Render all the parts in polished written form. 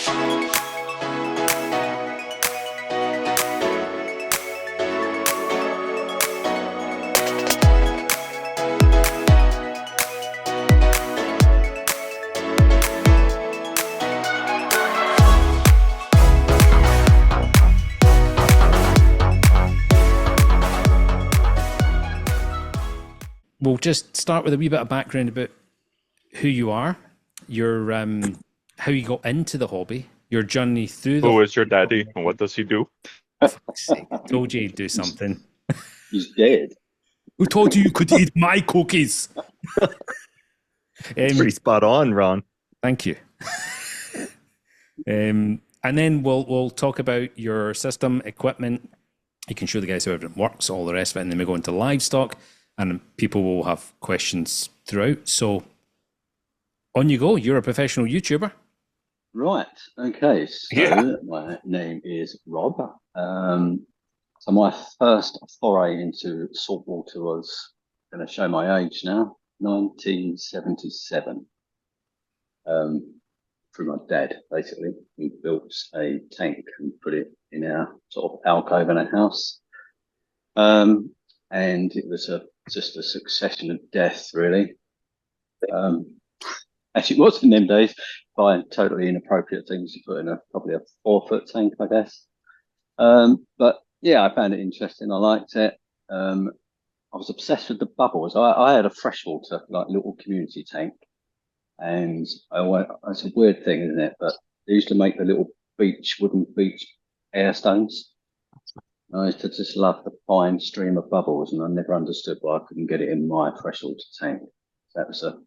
We'll just start with a wee bit of background about who you are, your how you got into the hobby, your journey through the Who is your daddy and what does he do? For fuck's sake, I told you he'd do something. He's dead. Who told you you could eat my cookies? It's pretty spot on, Ron. Thank you. And then we'll talk about your system, equipment. You can show the guys how everything works, all the rest of it, and then we go into livestock, and people will have questions throughout. So on you go. You're a professional YouTuber. Right. Okay. So my name is Rob. So my first foray into saltwater was, going to show my age now, 1977. Through my dad, basically. He built a tank and put it in our sort of alcove in a house. And it was just a succession of death, really. As it was in them days, buying totally inappropriate things to put in probably a 4-foot tank, I guess. But yeah, I found it interesting. I liked it. I was obsessed with the bubbles. I had a freshwater, like little community tank. And it's a weird thing, isn't it? But they used to make the little wooden beach air stones. I used to just love the fine stream of bubbles, and I never understood why I couldn't get it in my freshwater tank. That was a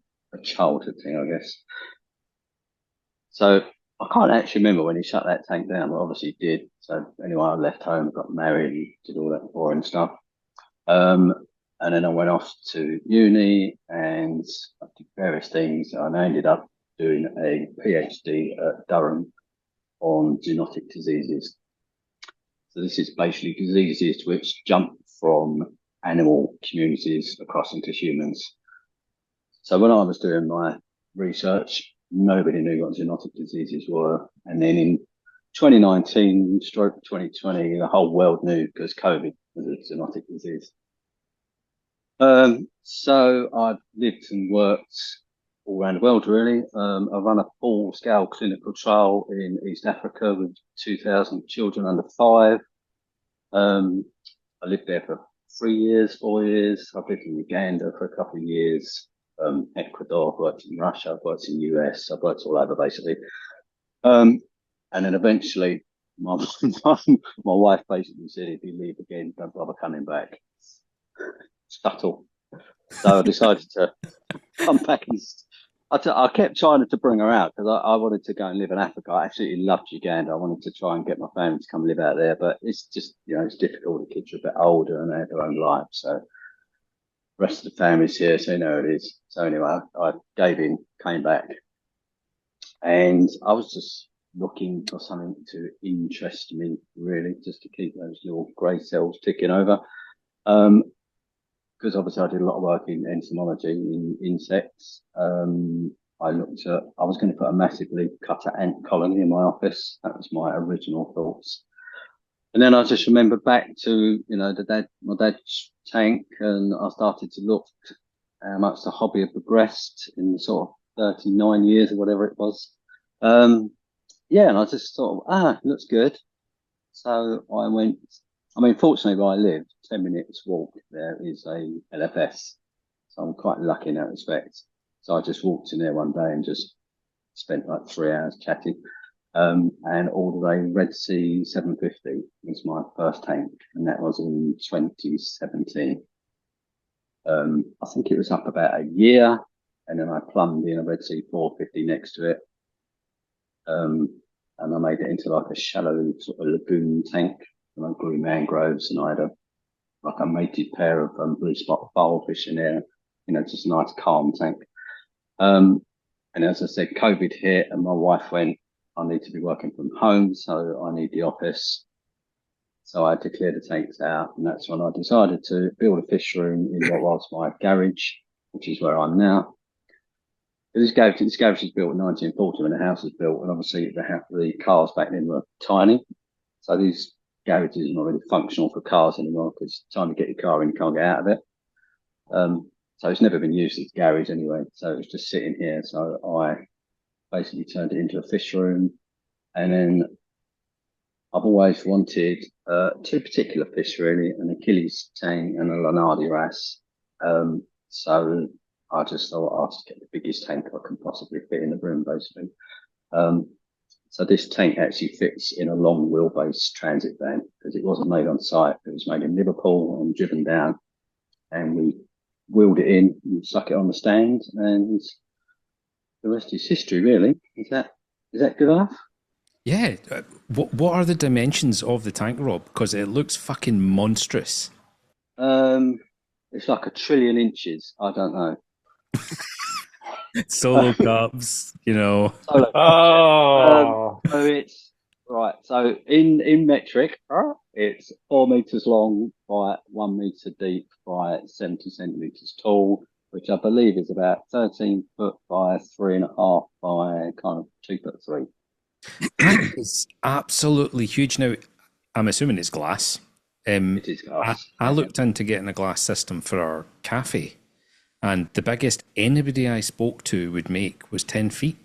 childhood thing, I guess. So I can't actually remember when he shut that tank down, but obviously he did. So anyway, I left home, got married, and did all that boring stuff. And then I went off to uni and I did various things, and I ended up doing a PhD at Durham on zoonotic diseases. So this is basically diseases which jump from animal communities across into humans. So when I was doing my research, nobody knew what zoonotic diseases were. And then in 2019, stroke 2020, the whole world knew because COVID was a zoonotic disease. So I've lived and worked all around the world, really. I run a full-scale clinical trial in East Africa with 2,000 children under 5. I lived there for 3 years, 4 years. I've lived in Uganda for a couple of years. Ecuador, I've worked in Russia, I've worked in the US, I've worked all over, basically. And then eventually, my wife basically said, if you leave again, don't bother coming back. Subtle. So I decided to come back, and I kept trying to bring her out because I wanted to go and live in Africa. I absolutely loved Uganda. I wanted to try and get my family to come live out there, but it's just, it's difficult. The kids are a bit older and they have their own lives. So the rest of the family's here, so you know it is. So anyway, I gave in, came back, and I was just looking for something to interest me, really, just to keep those little grey cells ticking over. Because obviously I did a lot of work in entomology, in insects. I was going to put a massive leaf cutter ant colony in my office. That was my original thoughts. And then I just remembered back to, my dad's tank, and I started to look how much the hobby had progressed in the sort of 39 years or whatever it was. And I just thought, it looks good. So I went. Fortunately, where I live, 10 minutes walk, there is a LFS. So I'm quite lucky in that respect. So I just walked in there one day and just spent like 3 hours chatting. And ordered a Red Sea 750 was my first tank, and that was in 2017. I think it was up about a year, and then I plumbed in a Red Sea 450 next to it. And I made it into like a shallow sort of lagoon tank. And I grew mangroves, and I had a mated pair of blue spot fish in there, just a nice calm tank. And as I said, COVID hit, and my wife went, I need to be working from home, so I need the office. So I had to clear the tanks out, and that's when I decided to build a fish room in what was my garage, which is where I'm now. this garage was built in 1940 when the house was built, and obviously the cars back then were tiny. So these garages are not really functional for cars anymore because time to get your car in, you can't get out of it. So it's never been used as a garage anyway. So it was just sitting here. So I basically turned it into a fish room, and then I've always wanted two particular fish really, an Achilles tank and a Lanardi wrasse. So I just thought I'll just get the biggest tank I can possibly fit in the room, basically. So this tank actually fits in a long wheelbase transit van because it wasn't made on site. It was made in Liverpool and driven down, and we wheeled it in and stuck it on the stand, and the rest is history, really. Is that good enough? Yeah. What are the dimensions of the tank, Rob? Because it looks fucking monstrous. It's like 1 trillion inches. I don't know. Solo cups, you know. Oh, So it's right. So in metric, it's 4 meters long by 1 meter deep by 70 centimeters tall, which I believe is about 13 foot by 3.5 by kind of 2'3". That is absolutely huge. Now, I'm assuming it's glass. It is glass. I looked into getting a glass system for our cafe, and the biggest anybody I spoke to would make was 10 feet.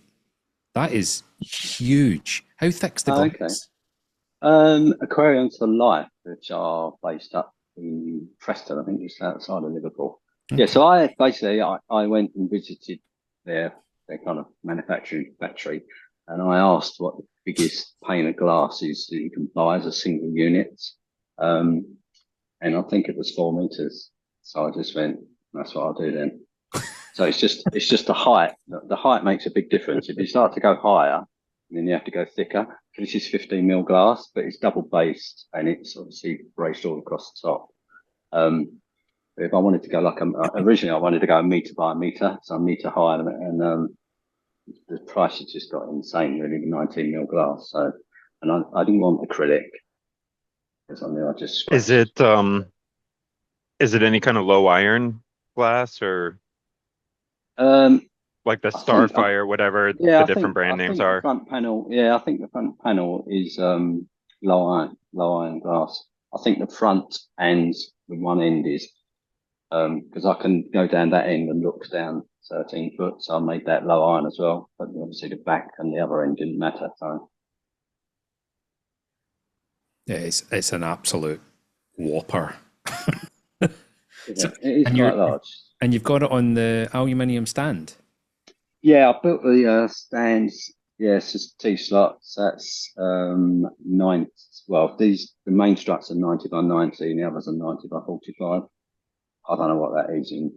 That is huge. How thick's the glass? Okay. Aquariums for Life, which are based up in Preston, I think it's outside of Liverpool. Okay. Yeah, so I went and visited their kind of manufacturing factory, and I asked what the biggest pane of glass is that you can buy as a single unit. And I think it was 4 meters. So I just went, that's what I'll do then. So it's just the height. The height makes a big difference. If you start to go higher, then you have to go thicker. This is 15 mil glass, but it's double based and it's obviously braced all across the top. But if I wanted to go originally I wanted to go 1 meter by 1 meter, so 1 meter higher, and the price has just got insane, really, the 19 mil glass. So, and I didn't want acrylic because I knew I just is it any kind of low iron glass or like the Starfire, whatever the different brand names are? The front panel, I think the front panel is low iron glass. I think the front and the one end is because I can go down that end and look down 13 foot, so I made that low iron as well. But obviously the back and the other end didn't matter. So yeah, it's an absolute whopper. it is quite large. And you've got it on the aluminium stand. Yeah, I built the stands. Yeah, it's just T slots. That's 9. Well, the main struts are 90 by 90, and the others are 90 by 45. I don't know what that is in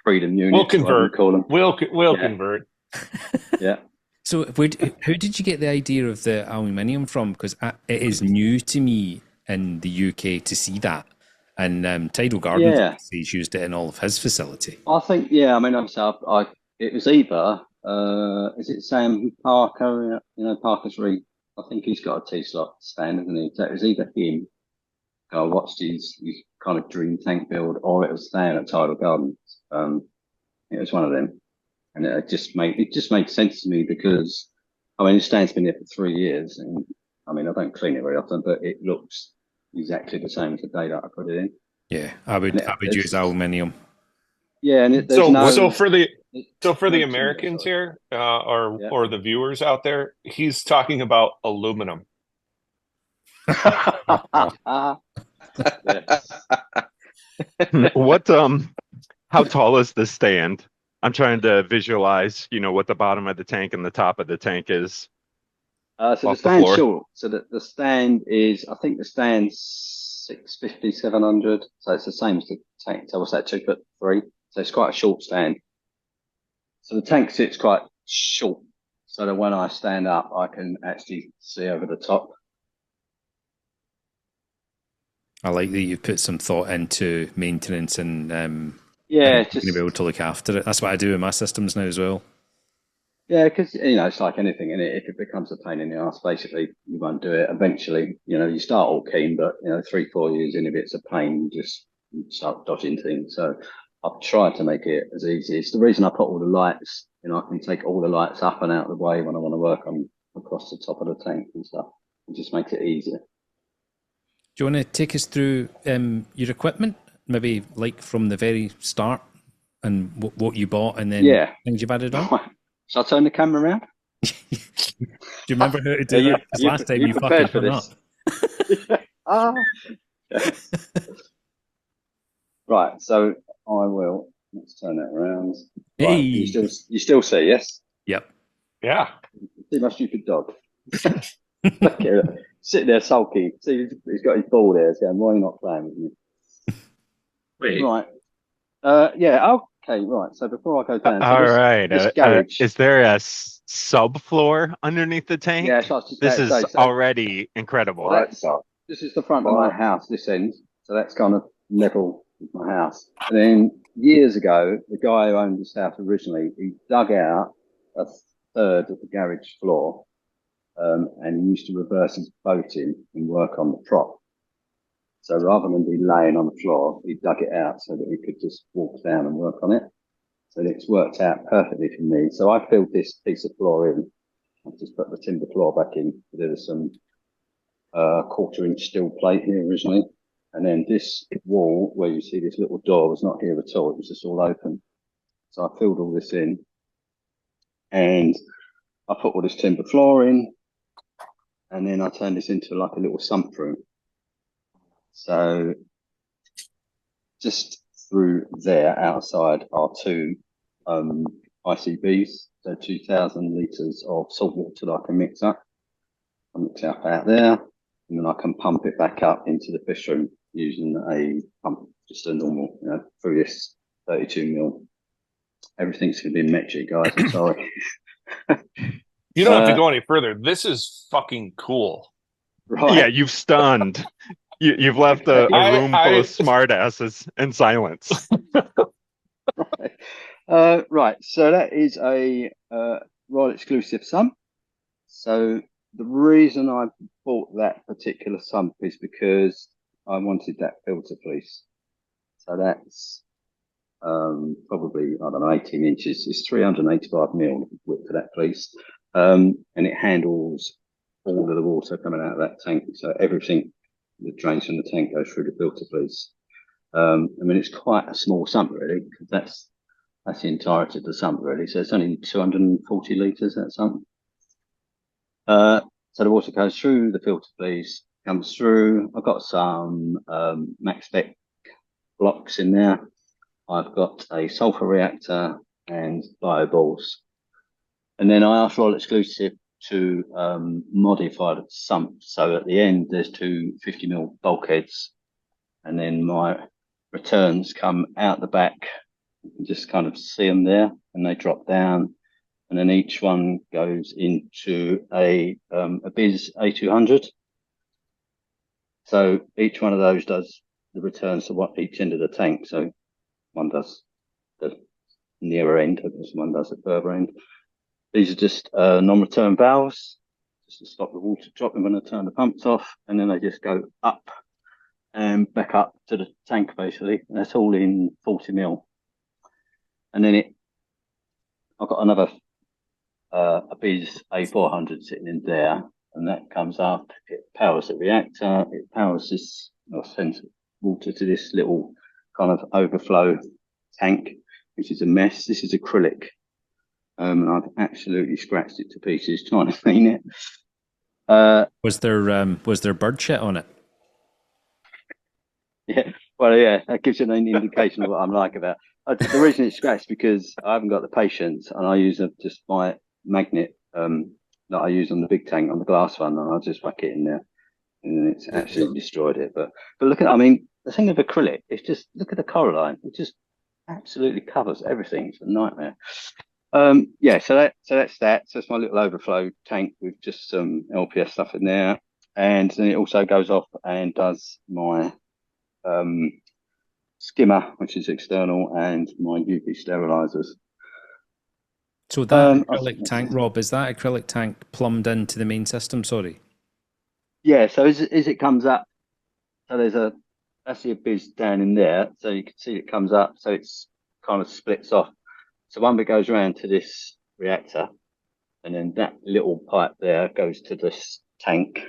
freedom units. We'll convert. Call them. We'll convert. Yeah. So how did you get the idea of the aluminium from? Because it is new to me in the UK to see that. And Tidal Gardens he's used it in all of his facility. I think, I mean, obviously, it was either, is it Sam Parker, Parker's Reef? I think he's got a T-slot stand, isn't he? So it was either him, I watched his kind of dream tank build, or it was Stan at Tidal Gardens. It was one of them. And it just made sense to me because, I mean, the stand's been there for 3 years, and I mean, I don't clean it very often, but it looks exactly the same as the day that I put it in. Yeah, I would use aluminium. Yeah, and so for the Americans here, or the viewers out there, he's talking about aluminum. What how tall is the stand? I'm trying to visualize, what the bottom of the tank and the top of the tank is. So the stand's short. So the stand is, I think the stand's 650, 700. So it's the same as the tank. So what's that, 2'3"? So it's quite a short stand. So the tank sits quite short, so that when I stand up, I can actually see over the top. I like that you've put some thought into maintenance and just be able to look after it. That's what I do in my systems now as well. Yeah, because it's like anything, and if it becomes a pain in the ass, basically you won't do it. Eventually, you start all keen, but 3-4 years in, if it's a pain, you just start dodging things. So I've tried to make it as easy. It's the reason I put all the lights. You know, I can take all the lights up and out of the way when I want to work on across the top of the tank and stuff. It just makes it easier. Do you want to take us through your equipment, maybe like from the very start, and what you bought, and then things you've added on? Shall I turn the camera around? Do you remember how to do that? Because last time you fucking hung up. Right, so I will. Let's turn that around. Hey. Right, you still see, yes? Yep. Yeah. See my stupid dog. Okay, sitting there sulky. See, he's got his ball there. Saying, "Why are you not playing with me?" Wait. Right. Yeah. Okay. Right. So before I go down, All right. this garage. Is there a subfloor underneath the tank? Yeah. So I was just this about to is say, already incredible. This is the front of my house. This end. So that's kind of level with my house. And then years ago, the guy who owned this house originally, he dug out a third of the garage floor. And he used to reverse his boat in and work on the prop. So rather than be laying on the floor, he dug it out so that he could just walk down and work on it. So it's worked out perfectly for me. So I filled this piece of floor in. I've just put the timber floor back in. There was some 1/4-inch steel plate here originally. And then this wall where you see this little door was not here at all. It was just all open. So I filled all this in. And I put all this timber floor in. And then I turned this into like a little sump room. So just through there outside are two ICBs, so 2,000 litres of salt water that I can mix up. I mix it up out there, and then I can pump it back up into the fish room using a pump, just a normal, through this 32mm. Everything's going to be metric, guys. I'm sorry. You don't have to go any further. This is fucking cool. Right. Yeah, you've stunned. You've left a room full of smartasses and silence. Right. So that is a Royal Exclusive Sump. So the reason I bought that particular sump is because I wanted that filter fleece. So that's probably, I don't know, 18 inches. It's 385mm width for that fleece. And it handles all of the water coming out of that tank. So everything that drains from the tank goes through the filter fleece. I mean, it's quite a small sump, really, because that's the entirety of the sump, really. So it's only 240 litres, that sump. So the water goes through the filter fleece, comes through. I've got some max spec blocks in there. I've got a sulfur reactor and bio balls. And then I asked Royal Exclusive to modify the sump. So at the end, there's two 50mm bulkheads. And then my returns come out the back. You can just kind of see them there, and they drop down. And then each one goes into a Biz A200. So each one of those does the returns to what each end of the tank. So one does the nearer end, one does the further end. These are just non-return valves, just to stop the water dropping when I turn the pumps off, and then they just go up and back up to the tank, basically. And that's all in 40mm. And then I've got another a Biz A400 sitting in there, and that comes up. It powers the reactor. It powers this, or sends water to this little kind of overflow tank, which is a mess. This is acrylic. I've absolutely scratched it to pieces trying to clean it. Was there bird shit on it? Yeah, well, yeah, that gives you an indication of what I'm like about. The reason it's scratched because I haven't got the patience, and I use just my magnet that I use on the big tank, on the glass one, and I'll just whack it in there, and it's absolutely destroyed it. But look at, I mean, the thing of acrylic, it's just, look at the coralline. It just absolutely covers everything. It's a nightmare. Yeah, so that's that. So it's my little overflow tank with just some LPS stuff in there, and then it also goes off and does my skimmer, which is external, and my UV sterilizers. So that acrylic tank, Rob, is that acrylic tank plumbed into the main system? Sorry. Yeah. So as it comes up, so there's that's the Biz down in there. So you can see it comes up. So it's kind of splits off. So one bit goes around to this reactor, and then that little pipe there goes to this tank,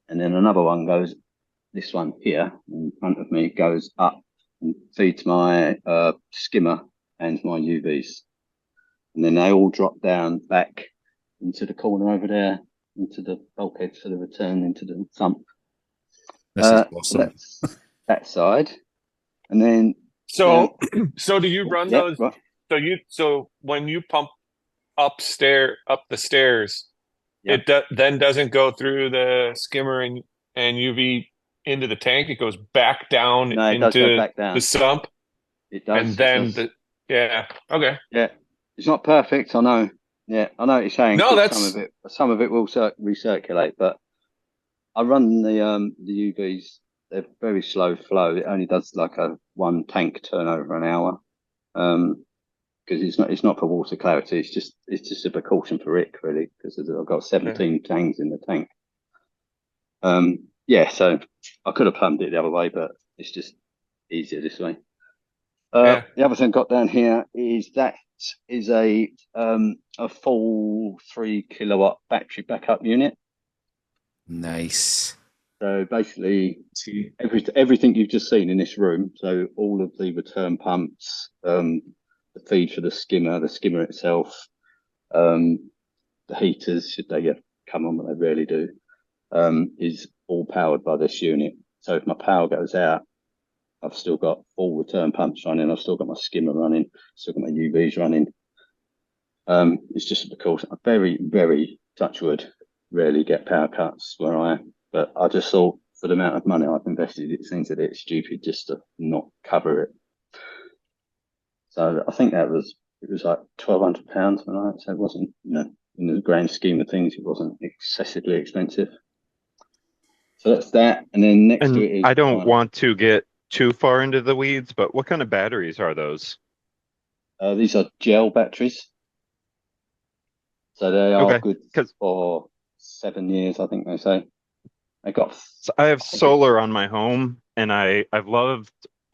and then another one goes, this one here in front of me goes up and feeds my skimmer and my UVs, and then they all drop down back into the corner over there, into the bulkhead for the return into the sump. This is awesome. That's that side, and then So do you run yeah, those? right. So when you pump up the stairs, Yeah. it then doesn't go through the skimmer and UV into the tank. It goes back down No, it does go into back down. the sump, It does. and then okay. Yeah, it's not perfect. I know. Yeah, I know what you're saying. No, 'Cause some of it will recirculate, but I run the UVs. They're very slow flow. It only does like a 1 tank turnover an hour. Because it's not for water clarity. It's just a precaution for Rick, really, because I've got 17 tanks in the tank. Yeah, so I could have pumped it the other way, but it's just easier this way. The other thing I've got down here is a full 3 kilowatt battery backup unit. Nice. So basically, everything you've just seen in this room, so all of the return pumps, the feed for the skimmer itself, the heaters, should they come on, but they rarely do, is all powered by this unit. So if my power goes out, I've still got all return pumps running, I've still got my skimmer running, still got my UVs running. It's just because I very, very, touch wood, rarely get power cuts where I am. But I just thought, for the amount of money I've invested, it seems a bit stupid just to not cover it. So I think it was like £1,200 when so it wasn't, in the grand scheme of things, it wasn't excessively expensive. So that's that, and then next to it is. I don't want to get too far into the weeds, but what kind of batteries are those? These are gel batteries, so they are good for 7 years, I think they say. So I have solar on my home, and I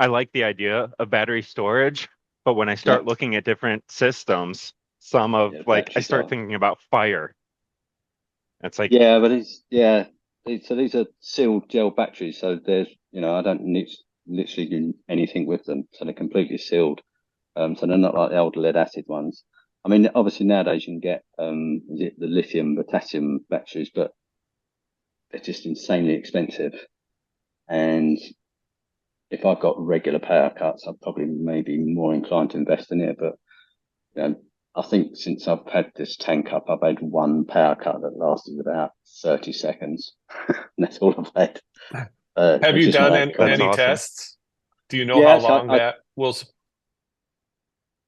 like the idea of battery storage, but when I start looking at different systems, I start thinking about fire. It's like so these are sealed gel batteries, so there's I don't literally do anything with them, so they're completely sealed. So they're not like the old lead acid ones. I mean, obviously nowadays you can get the lithium potassium batteries, but they're just insanely expensive. And if I've got regular power cuts, I'd probably maybe more inclined to invest in it. But I think since I've had this tank up, I've had 1 power cut that lasted about 30 seconds. And that's all I've had. Have you done any tests? Do you know how long that will?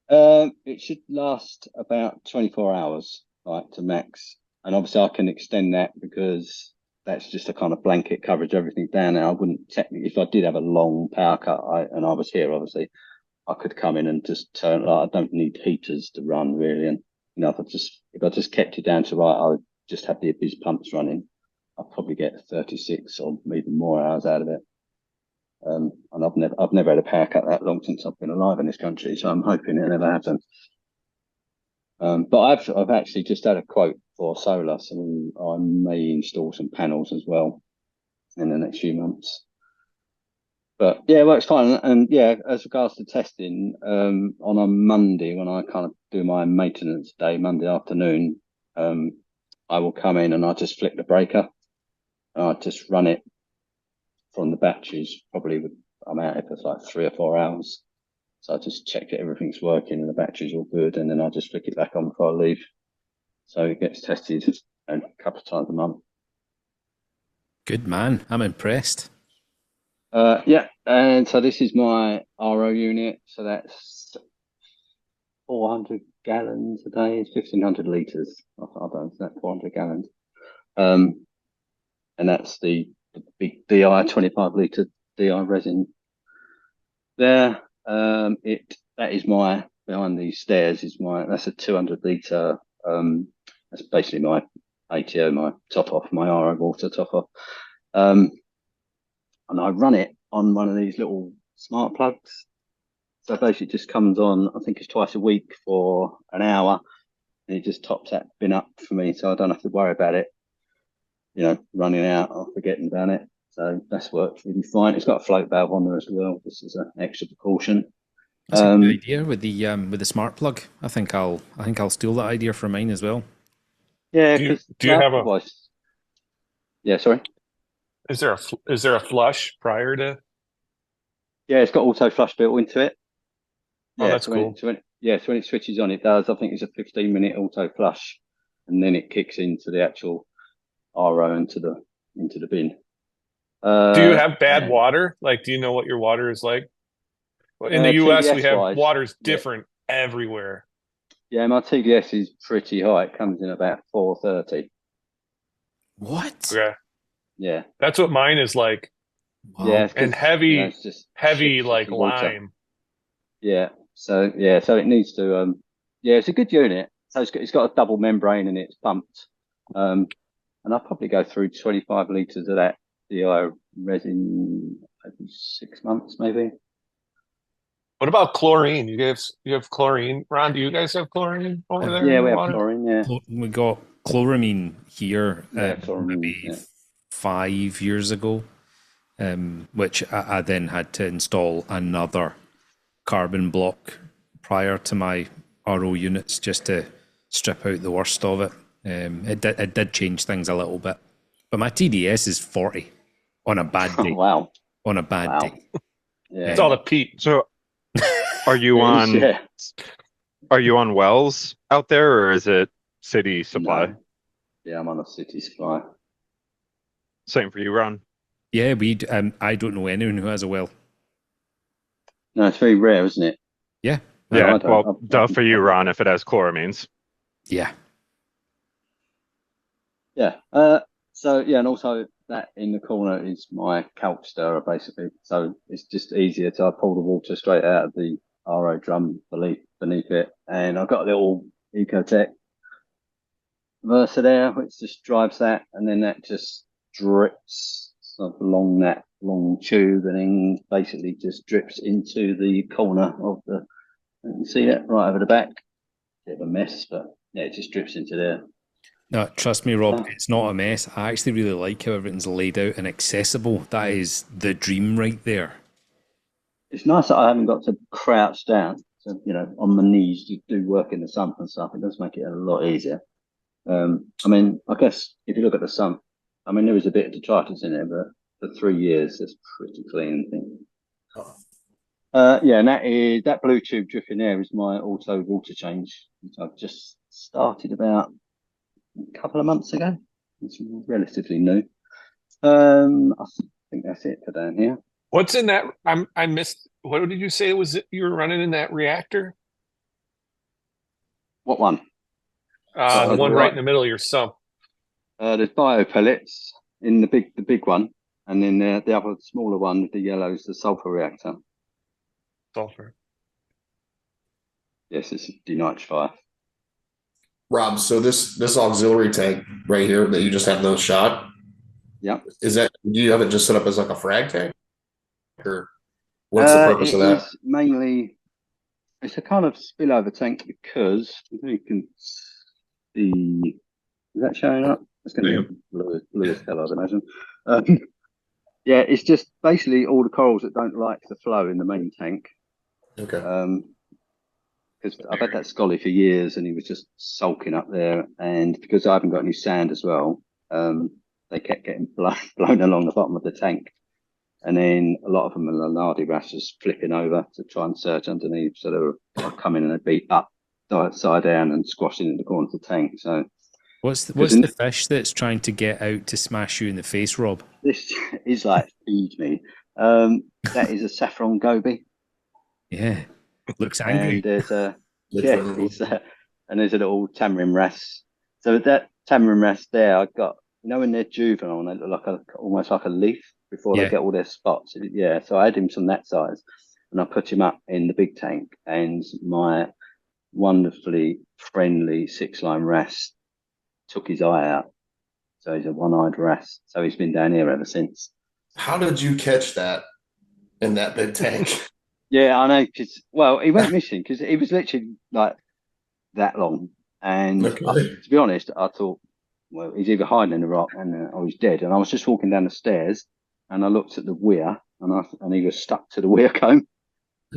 It should last about 24 hours, like to max. And obviously I can extend that because that's just a kind of blanket coverage, everything down there. I wouldn't technically, if I did have a long power cut, and I was here, obviously, I could come in and just turn. I don't need heaters to run really, and if I just kept it down to right, I would just have the Abyss pumps running. I'd probably get 36 or even more hours out of it. And I've never had a power cut that long since I've been alive in this country, so I'm hoping it never happens. But I've actually just had a quote for solar, so I may install some panels as well in the next few months. But yeah, it works fine. And yeah, as regards to testing, on a Monday when I kind of do my maintenance day, Monday afternoon, I will come in and I just flick the breaker. And I just run it from the batteries. I'm out here for like 3 or 4 hours. So I just check that everything's working and the battery's all good, and then I just flick it back on before I leave. So it gets tested a couple of times a month. Good man. I'm impressed. Yeah, and so this is my RO unit. So that's 400 gallons a day. It's 1,500 litres. I don't know, is that 400 gallons? And that's the big DI 25 litre DI resin there. That is my, behind these stairs is that's a 200 litre. That's basically my ATO, my top off, my RO water top off. And I run it on one of these little smart plugs. So basically it just comes on, I think it's twice a week for an hour, and it just tops that bin up for me, so I don't have to worry about it, running out or forgetting about it. So that's worked really fine. It's got a float valve on there as well. This is an extra precaution. That's a good idea with the smart plug. I think I'll steal that idea for mine as well. Yeah, Do because you have a? Yeah, sorry. Is there a flush prior to? Yeah, it's got auto flush built into it. Oh, Yeah, that's cool. So when it switches on, it does. I think it's a 15-minute auto flush, and then it kicks into the actual RO into the bin. Do you have bad And, water? Like, do you know what your water is like? Well, in the US, we TDS have wise, water's different everywhere. yeah, my TDS is pretty high. It comes in about 430. What? Okay, Yeah, that's what mine is like, yeah, it's and 'cause, heavy, it's just heavy like shitty water. lime. Yeah, so it needs to. Yeah, it's a good unit. So it's got a double membrane and it's pumped. And I'll probably go through 25 litres of that DI resin every 6 months, maybe. What about chlorine? You have chlorine, Ron? Do you guys have chlorine over there in Yeah, your we have water? chlorine. Yeah, We got chloramine here chloramine. maybe Yeah. 5 years ago, which I then had to install another carbon block prior to my RO units just to strip out the worst of it. It did change things a little bit, but my TDS is 40 on a bad day. Wow. On a bad day. Yeah. It's all the peat. So are you on Yeah. wells out there, or is it city supply? No. Yeah, I'm on a city supply. Same for you, Ron. Yeah, I don't know anyone who has a well. No, it's very rare, isn't it? Yeah. No, Yeah, I don't. well, duh for you, Ron, if it has chloramines. Yeah. Yeah. So yeah, and also that in the corner is my calc stirrer, basically. So it's just easier to I pull the water straight out of the RO drum beneath it, and I've got a little Ecotech Versa there, which just drives that, and then that just drips sort of along that long tube, and then basically just drips into the corner of the. You can see that right over the back. Bit of a mess, but yeah, it just drips into there. No, trust me, Rob, it's not a mess. I actually really like how everything's laid out and accessible. That is the dream right there. It's nice that I haven't got to crouch down, so on my knees to do work in the sump and stuff. It does make it a lot easier. I mean, I guess if you look at the sump, I mean, there is a bit of detritus in there, but for 3 years, it's pretty clean, I think. Yeah, and that blue tube dripping there is my auto water change, which I've just started about a couple of months ago. It's relatively new. I think that's it for down here. What's in that? I missed. What did you say you were running in that reactor? What one? The one right in the middle of your sump. There's bio pellets in the big one, and then the other smaller one with the yellow is the sulfur reactor. Sulfur. Yes, it's a denitrifier. Rob, so this auxiliary tank right here that you just have no shot. Yeah. Do you have it just set up as like a frag tank? Or what's the purpose of that? It's a kind of spillover tank because you can see. Is that showing up? It's going to be blue as hell, I'd imagine. Yeah, it's just basically all the corals that don't like the flow in the main tank. Okay. Because I've had that scolly for years, and he was just sulking up there. And because I haven't got any sand as well, they kept getting blown along the bottom of the tank. And then a lot of them are Lanardi wrasse just flipping over to try and search underneath. So they were coming and they'd be upside down and squashing in the corner of the tank. So what's the fish that's trying to get out to smash you in the face, Rob? This is like, feed me. That is a saffron goby. Yeah, looks angry. And there's a and there's a little tamarin wrasse. So with that tamarin wrasse there, I got when they're juvenile, they look like almost like a leaf before they get all their spots. Yeah, so I had him from that size, and I put him up in the big tank, and my wonderfully friendly 6-line wrasse took his eye out. So he's a one-eyed wrasse. So he's been down here ever since. How did you catch that in that big tank? Yeah, I know. Cause, well, he went missing because he was literally like that long. And Okay. to be honest, I thought, well, he's either hiding in the rock and or he's dead. And I was just walking down the stairs and I looked at the weir and he was stuck to the weir comb.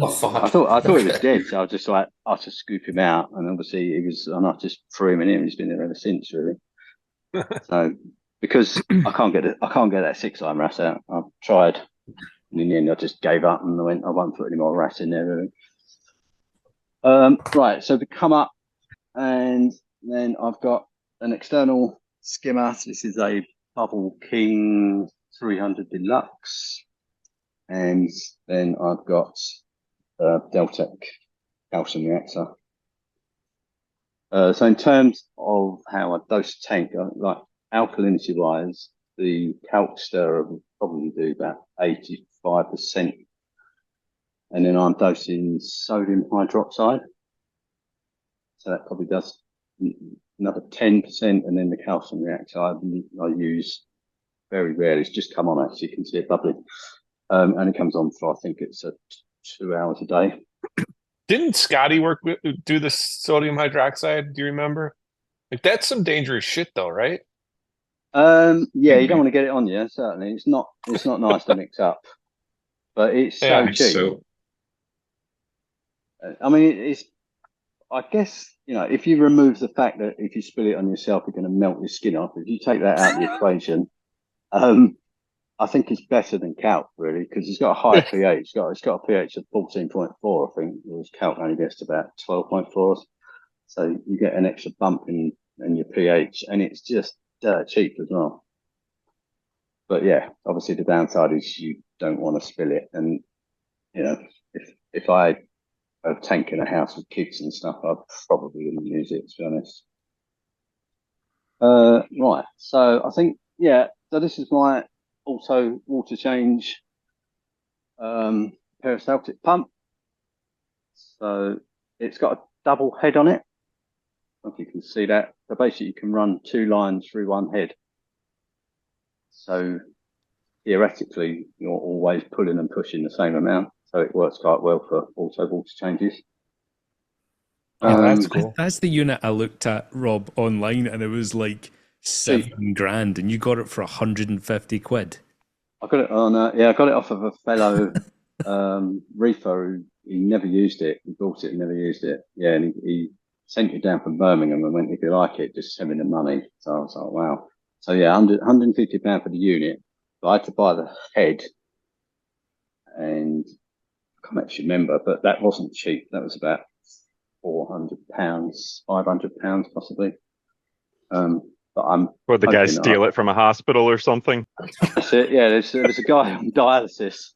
Oh fuck. I thought he was Okay. dead. So I was just like, I just scoop him out. And obviously he was, and I just threw him in and he's been there ever since, really. So because I can't get that 6-eye wrasse out. I've tried. And in the end, I just gave up and I won't put any more wrasse in there, really. Right, so we come up and then I've got an external skimmer. So this is a Bubble King 300 Deluxe. And then I've got Deltec calcium reactor. So in terms of how I dose tank, like alkalinity wise, the calc stirrer will probably do about 85%. And then I'm dosing sodium hydroxide. So that probably does another 10%. And then the calcium reactor I use very rarely. It's just come on, actually. You can see it bubbling. And it comes on for, I think it's 2 hours a day. Didn't Scotty do the sodium hydroxide? Do you remember? Like that's some dangerous shit, though, right? Yeah, you don't want to get it on you. Certainly, it's not nice to mix up, but it's so Yeah, cheap. So I mean, it's. I guess if you remove the fact that if you spill it on yourself, you're going to melt your skin off. If you take that out of the equation, I think it's better than calc, really, because it's got a higher pH. It's got a pH of 14.4, I think, whereas calc only gets to about 12.4. So you get an extra bump in your pH, and it's just cheap as well. But yeah, obviously the downside is you don't want to spill it. And if I had a tank in a house with kids and stuff, I probably wouldn't use it, to be honest. Right. So I think, yeah, so this is my auto water change peristaltic pump. So it's got a double head on it. I don't know if you can see that. So basically you can run 2 lines through one head. So theoretically, you're always pulling and pushing the same amount. So it works quite well for auto water changes. Oh, that's cool. That's the unit I looked at, Rob, online, and it was like $7,000, and you got it for 150 quid. I got it on. I got it off of a fellow reefer who he never used it. He bought it and never used it. Yeah, and he sent it down from Birmingham and went, if you like it, just send me the money. So I was like, wow. So yeah, £150 for the unit. But I had to buy the head, and I can't actually remember, but that wasn't cheap. That was about £400, £500 possibly. But I'm. Would the guy steal it from a hospital or something? That's it. Yeah, there's a guy on dialysis.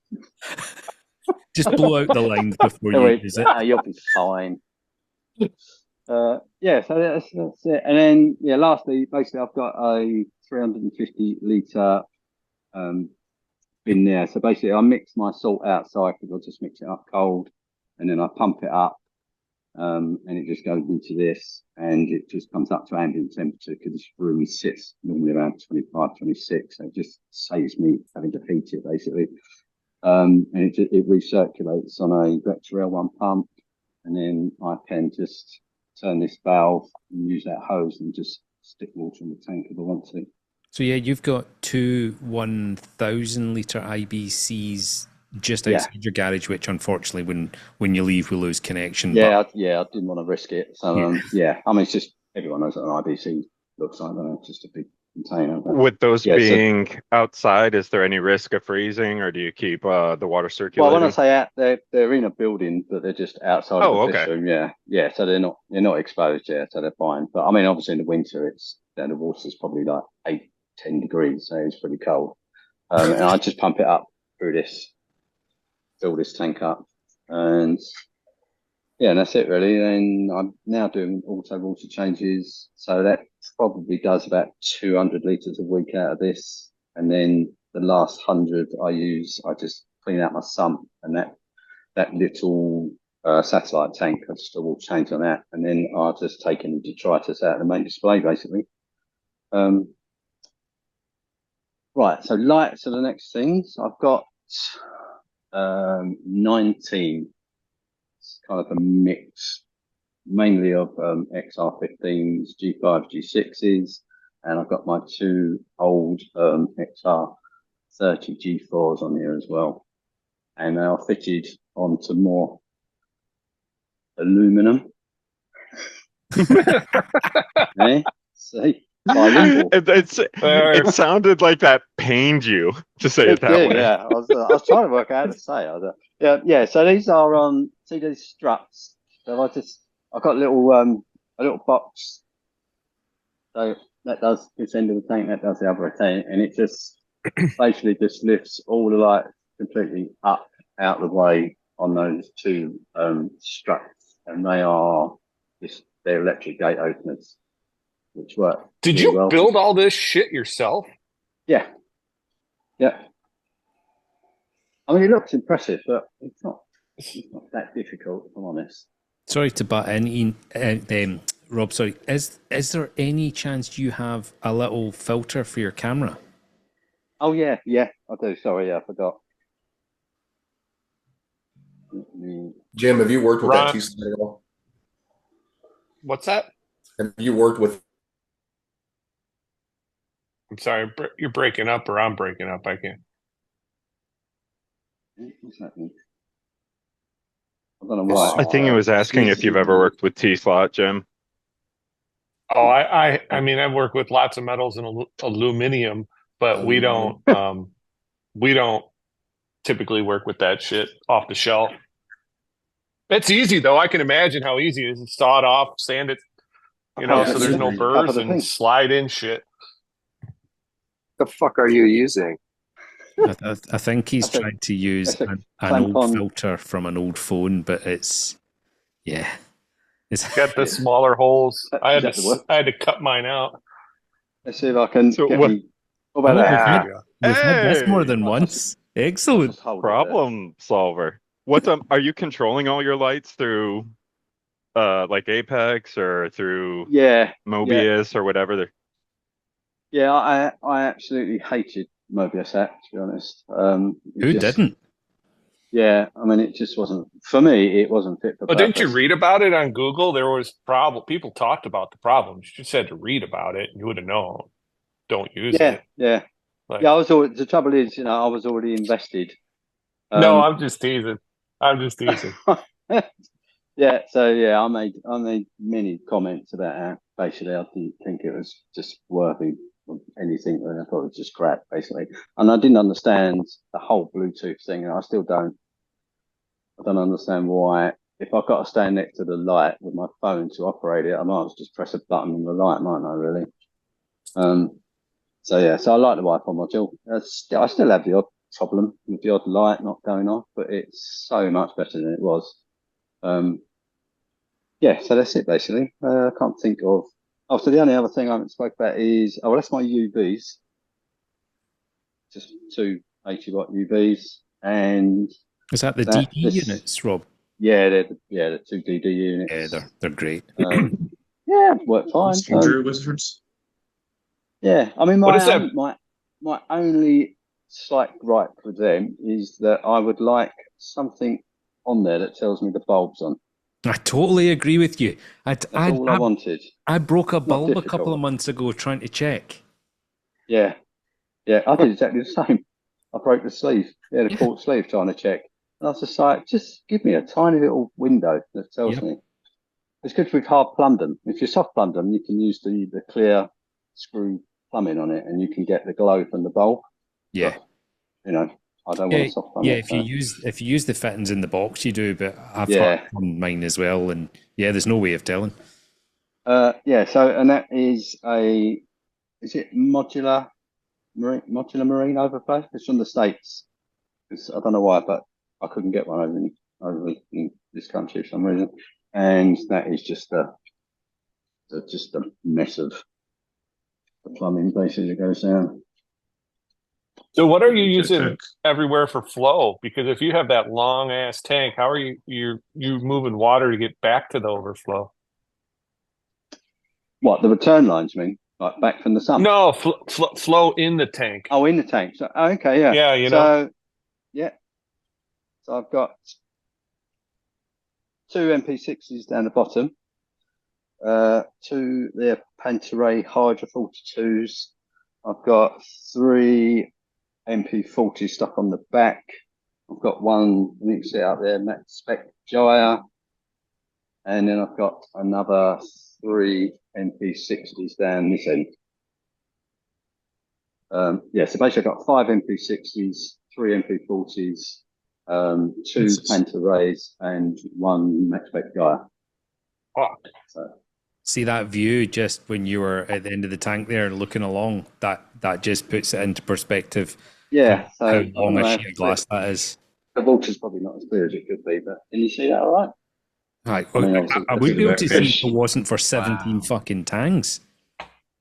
Just blow out the lines before you use it. You'll be fine. Yeah, so that's it. And then, yeah, lastly, basically, I've got a 350 litre bin there. So basically, I mix my salt outside because I'll just mix it up cold, and then I pump it up, and it just goes into this, and it just comes up to ambient temperature because this room sits normally around 25, 26. So it just saves me having to heat it, basically. And it recirculates on a Vector L1 pump, and then I can just turn this valve and use that hose and just stick water in the tank if I want to. So yeah, you've got 2 1,000 litre IBCs just outside your garage, which unfortunately, when you leave, we lose connection. Yeah, I didn't want to risk it. So yeah, I mean, it's just everyone knows what an IBC looks like. It's just a big container. With those being outside, is there any risk of freezing, or do you keep the water circulating? Well, when I say out, they're in a building, but they're just outside of the fish room. Yeah. So they're not exposed. Yeah, so they're fine. But I mean, obviously in the winter, the water's probably like 8-10 degrees, so it's pretty cold. And I just pump it up through this, fill this tank up, and yeah, and that's it really. Then I'm now doing auto water changes, so that probably does about 200 litres a week out of this, and then the last 100 I just clean out my sump, and that little satellite tank, I just will change on that, and then I'll just take any detritus out of the main display, basically. Right, so lights are the next things. I've got 19. It's kind of a mix, mainly of XR15s, G5, G6s, and I've got my 2 old XR30 G4s on here as well. And they are fitted onto more aluminum. Eh? See? Bilingual. It sounded like that pained you to say it that way. Yeah. I was trying to work out how to say it. Yeah. So these are see these struts. So I've got a little box. So that does this end of the tank, that does the other tank, and it just basically just lifts all the light completely up out of the way on those 2 struts, and they're electric gate openers, which work. Did really you well. build all this shit yourself? Yeah. I mean, it looks impressive, but it's not that difficult, if I'm honest. Sorry to butt in, Ian, Rob. Sorry, is there any chance you have a little filter for your camera? Oh yeah, I do. Sorry, I forgot. Jim, have you worked with Ron- that T-slide at all? What's that? Have you worked with? I'm sorry, you're breaking up or I'm breaking up. I can't. What's happening? I don't know why. I think he was asking if you've ever worked with T-slot, Jim. Oh, I mean, I've worked with lots of metals and aluminum, but we don't typically work with that shit off the shelf. It's easy though. I can imagine how easy it is to saw it off, sand it, so there's no burrs and slide in shit. The fuck are you using? I think he's trying to use an old filter from an old phone, but it's got the smaller holes. I had to cut mine out. Let's see if I can. What about that? We've had this more than once. Excellent. Problem solver. Are you controlling all your lights through like Apex or through Mobius or whatever? Yeah, I absolutely hated Mobius app, to be honest. Who didn't? Yeah, I mean, it just wasn't, for me, it wasn't fit for purpose. Didn't you read about it on Google? There was people talked about the problems. You just had to read about it and you would have known. Don't use it. Yeah. The trouble is, I was already invested. No, I'm just teasing. Yeah, so I made many comments about how basically I didn't think it was just worthy of anything, and I thought it was just crap, basically. And I didn't understand the whole Bluetooth thing, and I still don't. I don't understand why. If I've got to stand next to the light with my phone to operate it, I might as well just press a button on the light, mightn't I, really? So I like the Wi-Fi module. I still have the odd problem with the odd light not going off, but it's so much better than it was. So that's it basically. I can't think of. Oh, so the only other thing I haven't spoke about is that's my UVs. Just 2 80-watt UVs, and is that the DD units, Rob? Yeah, they're the 2 DD units. Yeah, they're great. Work fine. Drew Wizards. Yeah, I mean, my only slight gripe with them is that I would like something on there that tells me the bulb's on. I totally agree with you. That's all I wanted. I broke a bulb a couple of months ago trying to check. Yeah, I did exactly the same. I broke the sleeve, the quartz sleeve, trying to check. And I was just like, just give me a tiny little window that tells me. It's good if hard plumbed them. If you soft plumb them, you can use the clear screw plumbing on it, and you can get the glow from the bulb. Yeah, but, I don't want to soft plumb it. If you use the fittings in the box, you do. But I've got mine as well, and there's no way of telling. So and that is it modular marine overflow? It's from the States. I don't know why, but I couldn't get one over in this country for some reason, and that is just a mess of the plumbing basically goes down. So what are you using everywhere for flow? Because if you have that long ass tank, how are you moving water to get back to the overflow? What, the return lines, you mean? Like back from the sump? No, flow in the tank. Oh, in the tank. So, okay, yeah. Yeah, So I've got 2 MP60s down the bottom, 2 they're Pantaray Hydra 42s. I've got 3 MP40 stuck on the back. I've got 1, you can see out there, Max Spec Jaya. And then I've got another 3 MP60s down this end. Yeah, so basically I've got 5 MP60s, 3 MP40s, 2 Pantarays, and 1 Max Spec Jaya. Fuck. So, See that view just when you were at the end of the tank there looking along, that just puts it into perspective. yeah, so How long a sheet of glass that is. The water's probably not as clear as it could be, but can you see that all right? Right. I mean, obviously, I wouldn't be able to see fish. if it wasn't for 17 fucking tanks.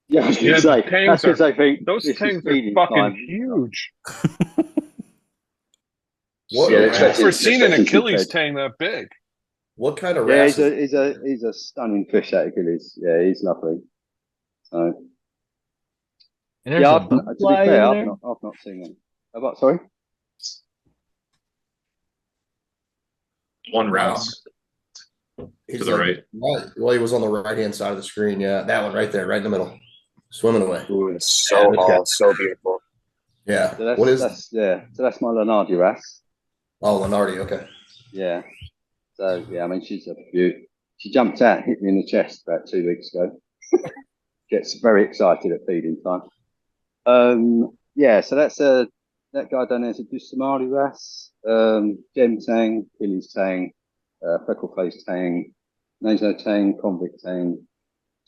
Yeah, I was going Yeah, to say, the tanks that's 'cause are- I think Those this is tanks are feeding fucking time. huge. What, Yeah, I've expecting- never seen an expecting some Achilles fish. tang that big. what kind of Yeah, wrasse? he's a stunning fish, that Achilles. Yeah, he's lovely. So, And there's yeah, a to be fly fair, in I've there. not seen him. What? Sorry. One rouse. He's to the right. Well, he was on the right-hand side of the screen. Yeah, that one right there, right in the middle, swimming away. Ooh, it's so beautiful. Yeah. So that's, What is? So that's my Lenardi wrasse. Oh, Lenardi. Okay. Yeah. So yeah, I mean, she's a beaut. She jumped out, hit me in the chest about 2 weeks ago. Gets very excited at feeding time. Yeah, so that's that guy down there is a Dustamari wrasse, Gem Tang, Achilles Tang, Freckle Face Tang, Naso Tang, Convict Tang,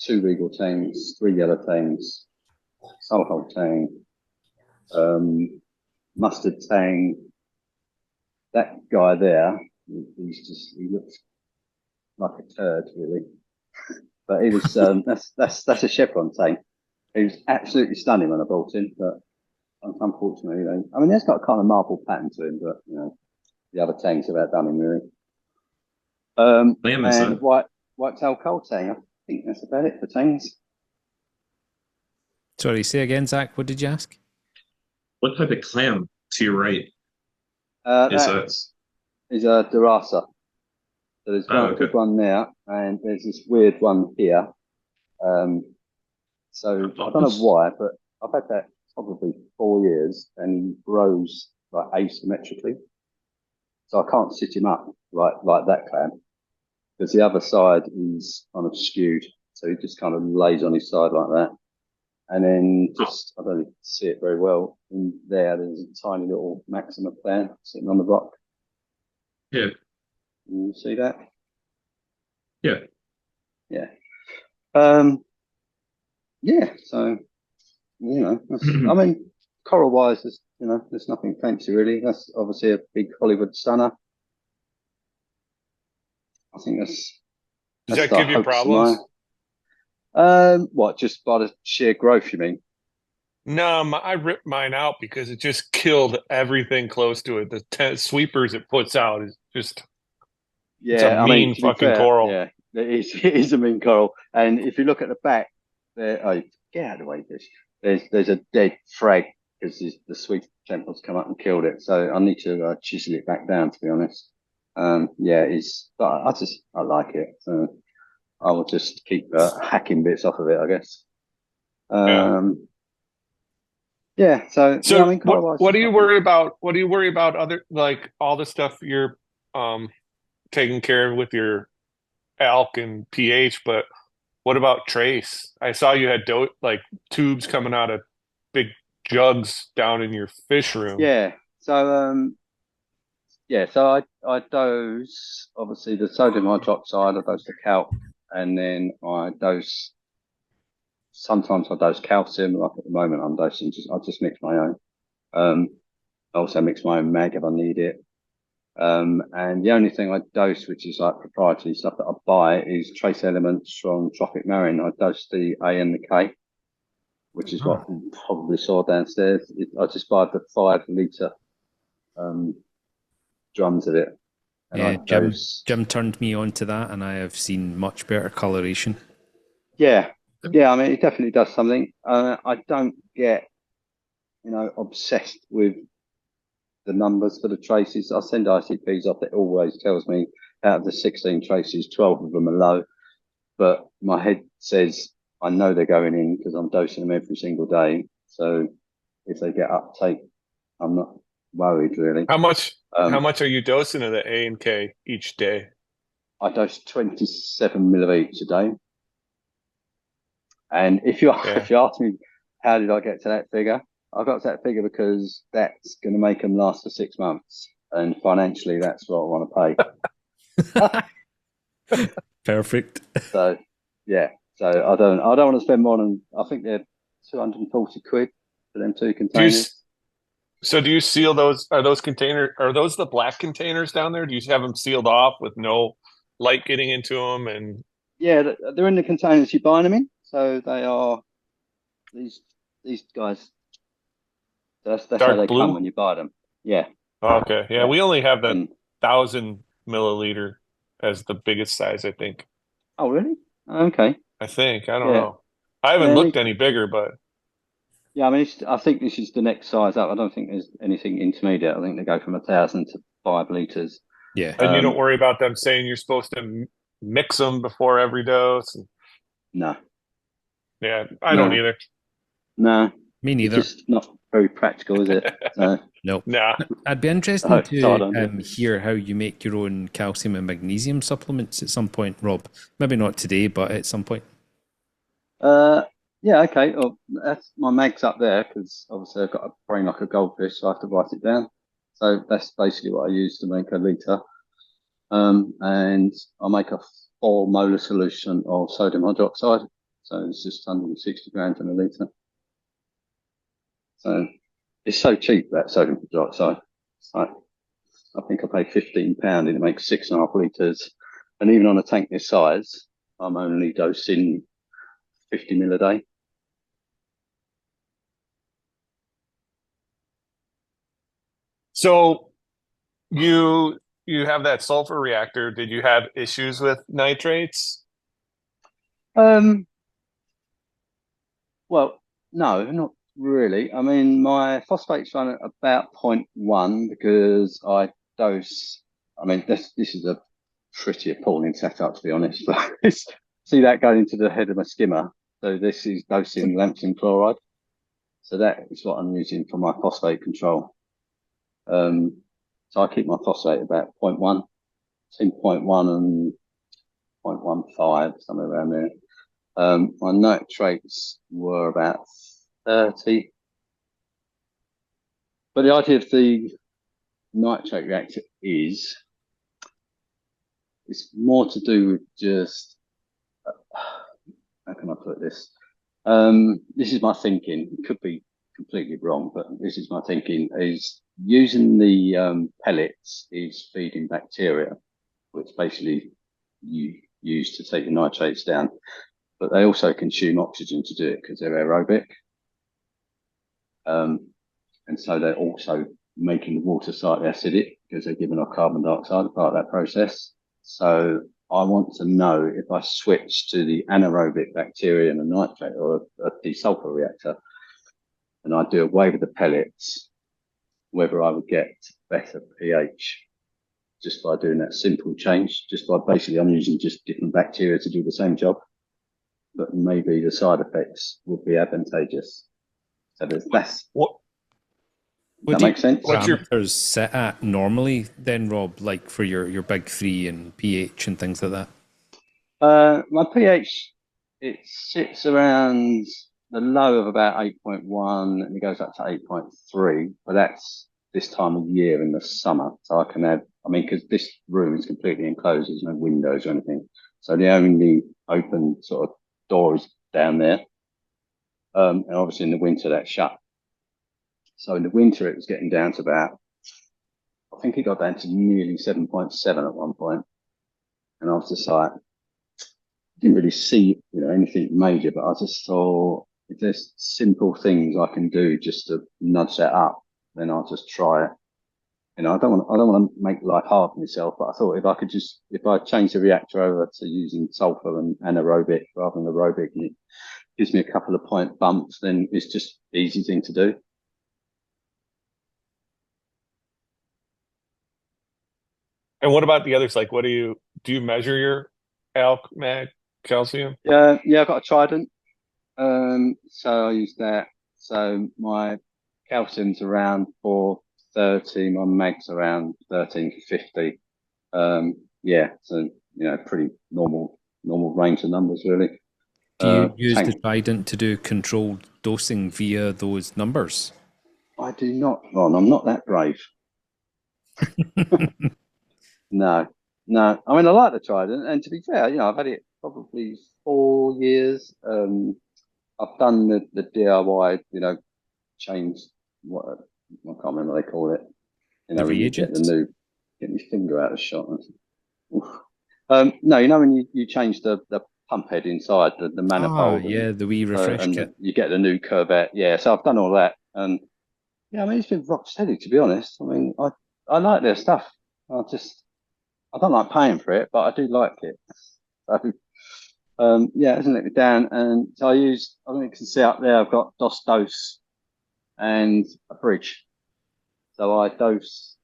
2 Regal Tangs, 3 Yellow Tangs, Sulhole Tang, Mustard Tang. That guy there, he looks like a turd, really. But he was, that's a chevron tank. He was absolutely stunning when I bought him, but unfortunately, I mean, there's got a kind of marble pattern to him, but you know, the other tanks have outdone him really. Clam is And that? whitetail coal tang. I think that's about it for tangs. Sorry, say again, Zach. What did you ask? What type of clam to your right is That that? is a Durasa. So there's one okay. good one there, and there's this weird one here. So I don't know why, but I've had that probably 4 years, and he grows like asymmetrically. So I can't sit him up like that clam, because the other side is kind of skewed. So he just kind of lays on his side like that. And then just, I don't see it very well. In there's a tiny little Maxima clam sitting on the rock. Yeah. You see that? Yeah. Yeah. Yeah. So, you know, I mean, coral wise, there's nothing fancy really. That's obviously a big Hollywood stunner. I think Does that's that give you hope problems? What, just by the sheer growth, you mean? No, I ripped mine out because it just killed everything close to it. The sweepers it puts out is just it's a mean to be fucking fair, coral. Yeah, it is a mean coral. And if you look at the back, there, get out of the way, fish. There's a dead frag because the sweep temples come up and killed it. So I need to chisel it back down, to be honest. Yeah, but I like it. So I will just keep hacking bits off of it, I guess. Yeah. So So yeah, I mean, what do you worry about? What do you worry about other like all the stuff you're taking care of with your elk and pH, but what about trace? I saw you had like tubes coming out of big jugs down in your fish room. Yeah. So so I dose obviously the sodium hydroxide, I dose the calc, and then sometimes I dose calcium, like at the moment I'm dosing I just mix my own. I also mix my own mag if I need it. And the only thing I dose, which is like proprietary stuff that I buy, is trace elements from Tropic Marine. I dose the A and the K, which is what you probably saw downstairs. I just buy the 5 litre drums of it. And yeah, Jim turned me on to that, and I have seen much better coloration. Yeah, I mean, it definitely does something. I don't get, obsessed with the numbers for the traces. I send ICPs off. It always tells me out of the 16 traces, 12 of them are low. But my head says I know they're going in because I'm dosing them every single day. So if they get uptake, I'm not worried really. How much are you dosing of the A and K each day? I dose 27 mil of each a day. And if you ask me how did I get to that figure, I got to that figure because that's going to make them last for 6 months, and financially that's what I want to pay. Perfect. So yeah, so I don't want to spend more than, I think they're 240 quid for them 2 containers. Do you seal those? Are those the black containers down there? Do you have them sealed off with no light getting into them? And yeah, they're in the containers you buy them in. So they are these guys. That's how they come when you buy them. Yeah. Okay. Yeah, we only have the 1,000 milliliter as the biggest size, I think. Oh, really? Okay. I think. I don't know. I haven't looked any bigger, but yeah, I mean, I think this is the next size up. I don't think there's anything intermediate. I think they go from 1,000 to 5 liters. Yeah. And you don't worry about them saying you're supposed to mix them before every dose? No. Yeah, I don't either. No. Me neither. It's just not very practical, is it? So, no. Nah. I'd be interested to hear how you make your own calcium and magnesium supplements at some point, Rob. Maybe not today, but at some point. Yeah, okay. Well, that's my mag's up there because obviously I've got a brain like a goldfish, so I have to write it down. So that's basically what I use to make a litre. And I make a 4 molar solution of sodium hydroxide. So it's just 160 grams in a litre. So it's so cheap, that sodium hydroxide. It's like, I think I pay £15 and it makes 6.5 litres. And even on a tank this size, I'm only dosing 50 mil a day. So you have that sulfur reactor. Did you have issues with nitrates? Well, no, not really. I mean, my phosphates run at about 0.1 because I dose. I mean, this is a pretty appalling setup, to be honest. But see that going into the head of my skimmer. So this is dosing lanthanum chloride. So that is what I'm using for my phosphate control. So I keep my phosphate about 0.1, between 0.1 and 0.15, somewhere around there. My nitrates were about 30. But the idea of the nitrate reactor is it's more to do with just, how can I put this? This is my thinking. It could be completely wrong, but this is my thinking, is using the pellets is feeding bacteria, which basically you use to take the nitrates down. But they also consume oxygen to do it because they're aerobic. And so they're also making the water slightly acidic because they're giving off carbon dioxide as part of that process. So I want to know if I switch to the anaerobic bacteria and a nitrate or a desulfur reactor, and I do away with the pellets, whether I would get better pH just by doing that simple change, just by basically I'm using just different bacteria to do the same job, but maybe the side effects would be advantageous. So that's that makes sense. What's your parameters set at normally then, Rob, like for your big 3 and pH and things like that? My pH, it sits around the low of about 8.1 and it goes up to 8.3, but that's this time of year in the summer. So I can have, I mean, because this room is completely enclosed, there's no windows or anything. So the only open sort of door is down there. And obviously in the winter that's shut. So in the winter, it was getting down to about, I think it got down to nearly 7.7 at one point. And I was just like, didn't really see, anything major, but I just thought if there's simple things I can do just to nudge that up, then I'll just try it. I don't want to make life hard for myself, but I thought if I change the reactor over to using sulfur and anaerobic rather than aerobic, and it gives me a couple of point bumps, then it's just an easy thing to do. And what about the others? Like, what do you measure your alk, mag, calcium? Yeah, I've got a Trident. So I use that. So my calcium's around 430, my mag's around 1350. Yeah, so pretty normal range of numbers really. Do you use the Tank, Trident to do controlled dosing via those numbers? I do not, Ron. I'm not that brave. No. I mean, I like the Trident, and to be fair, I've had it probably 4 years. I've done the DIY, change what I can't remember what they call it. The When you get reagent? get your finger out of shot. Oof. No, when you change the pump head inside the manifold, Yeah, the wee refresh and kit. you get the new curvette. Yeah, so I've done all that, and yeah, I mean it's been rock steady to be honest. I mean, I like their stuff. I don't like paying for it, but I do like it. So yeah, it hasn't let me down. And so I think you can see up there, I've got DOS dose and a bridge. So I dose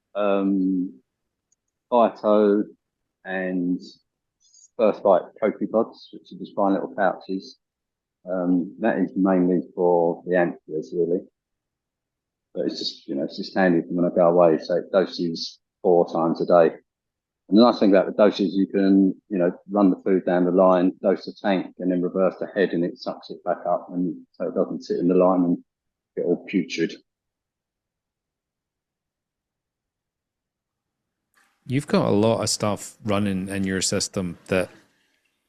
Phyto and First Bite Cocoa Pods, which are just fine little pouches. That is mainly for the amphibians, really. But it's just handy when I go away. So it doses 4 times a day. And the nice thing about the dosage, you can, run the food down the line, dose the tank, and then reverse the head, and it sucks it back up, and so it doesn't sit in the line and get all putrid. You've got a lot of stuff running in your system that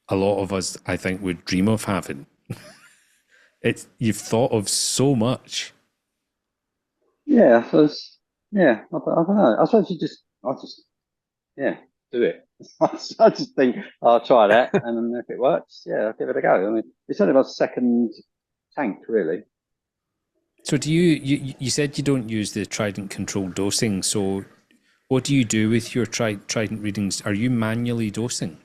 a lot of us, I think, would dream of having. You've thought of so much. Yeah, so I don't know. I suppose yeah, do it. I just think I'll try that, and if it works, yeah, I'll give it a go. I mean, it's only my second tank, really. So do you said you don't use the Trident controlled dosing, so what do you do with your Trident readings? Are you manually dosing?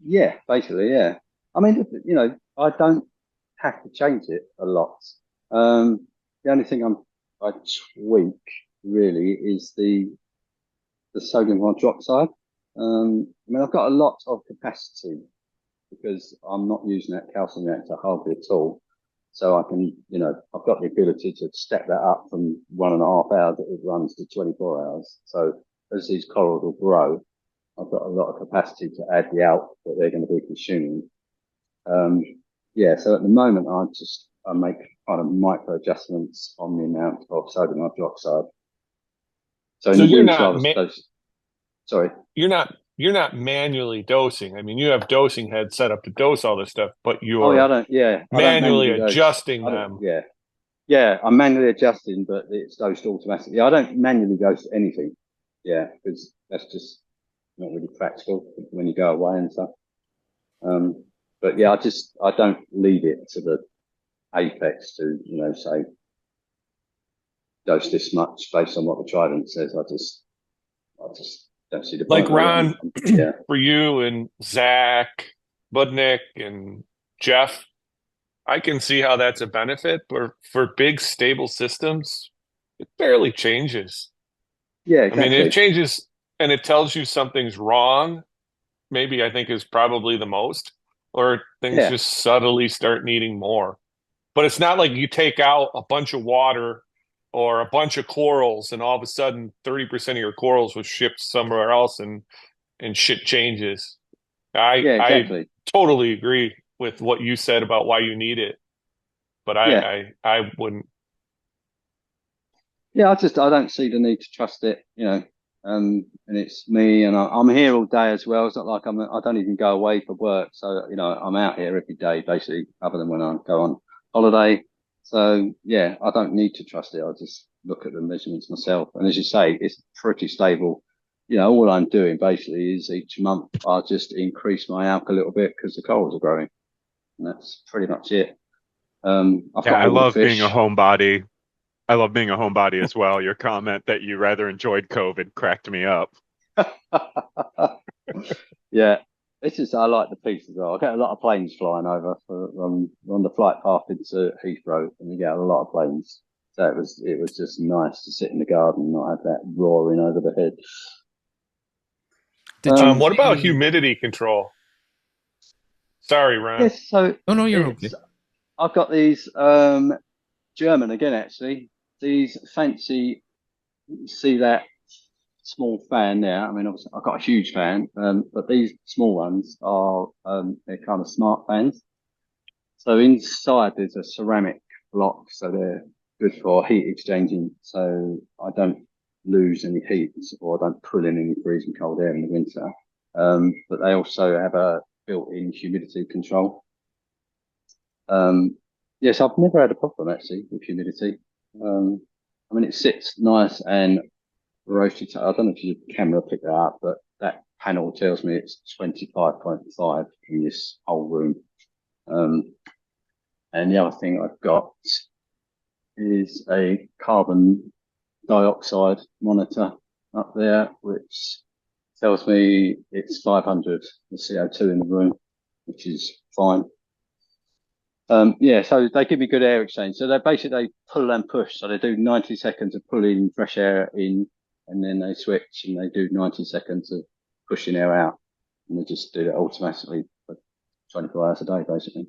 Yeah, basically, yeah. I mean, I don't have to change it a lot. The only thing I tweak really is the sodium hydroxide. I mean, I've got a lot of capacity because I'm not using that calcium reactor hardly at all. So I can, I've got the ability to step that up from 1.5 hours that it runs to 24 hours. So as these corals will grow, I've got a lot of capacity to add the alk that they're going to be consuming. Yeah, so at the moment, I make kind of micro adjustments on the amount of sodium hydroxide. So in the you're winter, not sorry. you're not manually dosing. I mean, you have dosing heads set up to dose all this stuff, but Oh yeah, you're I don't manually manually dose. adjusting them. Yeah, I'm manually adjusting, but it's dosed automatically. I don't manually dose anything. Yeah, because that's just not really practical when you go away and stuff. But yeah, I don't leave it to the apex to say dose this much based on what the Trident says. I just don't see the Like point. Ron, Yeah. for you and Zach, Budnick, and Jeff, I can see how that's a benefit, but for big stable systems, it barely changes. Yeah, I mean, exactly. it changes and it tells you something's wrong, maybe I think is probably the most, or things just subtly start needing more. But it's not like you take out a bunch of water or a bunch of corals and all of a sudden 30% of your corals was shipped somewhere else and shit changes. Exactly. I totally agree with what you said about why you need it, but I wouldn't. Yeah, I don't see the need to trust it, and it's me, and I'm here all day as well. It's not like I don't even go away for work, so I'm out here every day basically, other than when I go on holiday. So yeah, I don't need to trust it. I just look at the measurements myself, and as you say, it's pretty stable. All I'm doing basically is each month I just increase my alk a little bit because the corals are growing, and that's pretty much it. I've got I all the love being fish. a homebody. I love being a homebody as well. Your comment that you rather enjoyed COVID cracked me up. Yeah, I like the peace as well. I get a lot of planes flying over on the flight path into Heathrow, and we get a lot of planes. So it was just nice to sit in the garden and not have that roaring over the head. Did you? What about humidity control? Sorry, Ron. Yes, so Oh no, you're okay. I've got these German again, actually. These fancy, see that small fan there. I mean, obviously, I've got a huge fan, but these small ones are they're kind of smart fans. So inside there's a ceramic block, so they're good for heat exchanging. So I don't lose any heat, or I don't pull in any freezing cold air in the winter. But they also have a built-in humidity control. Yes, I've never had a problem actually with humidity. I mean, it sits nice and roasted. I don't know if your camera picked that up, but that panel tells me it's 25.5 in this whole room. And the other thing I've got is a carbon dioxide monitor up there, which tells me it's 500 the CO2 in the room, which is fine. Yeah, so they give me good air exchange. So they basically pull and push. So they do 90 seconds of pulling fresh air in, and then they switch and they do 90 seconds of pushing air out. And they just do that automatically for 24 hours a day, basically.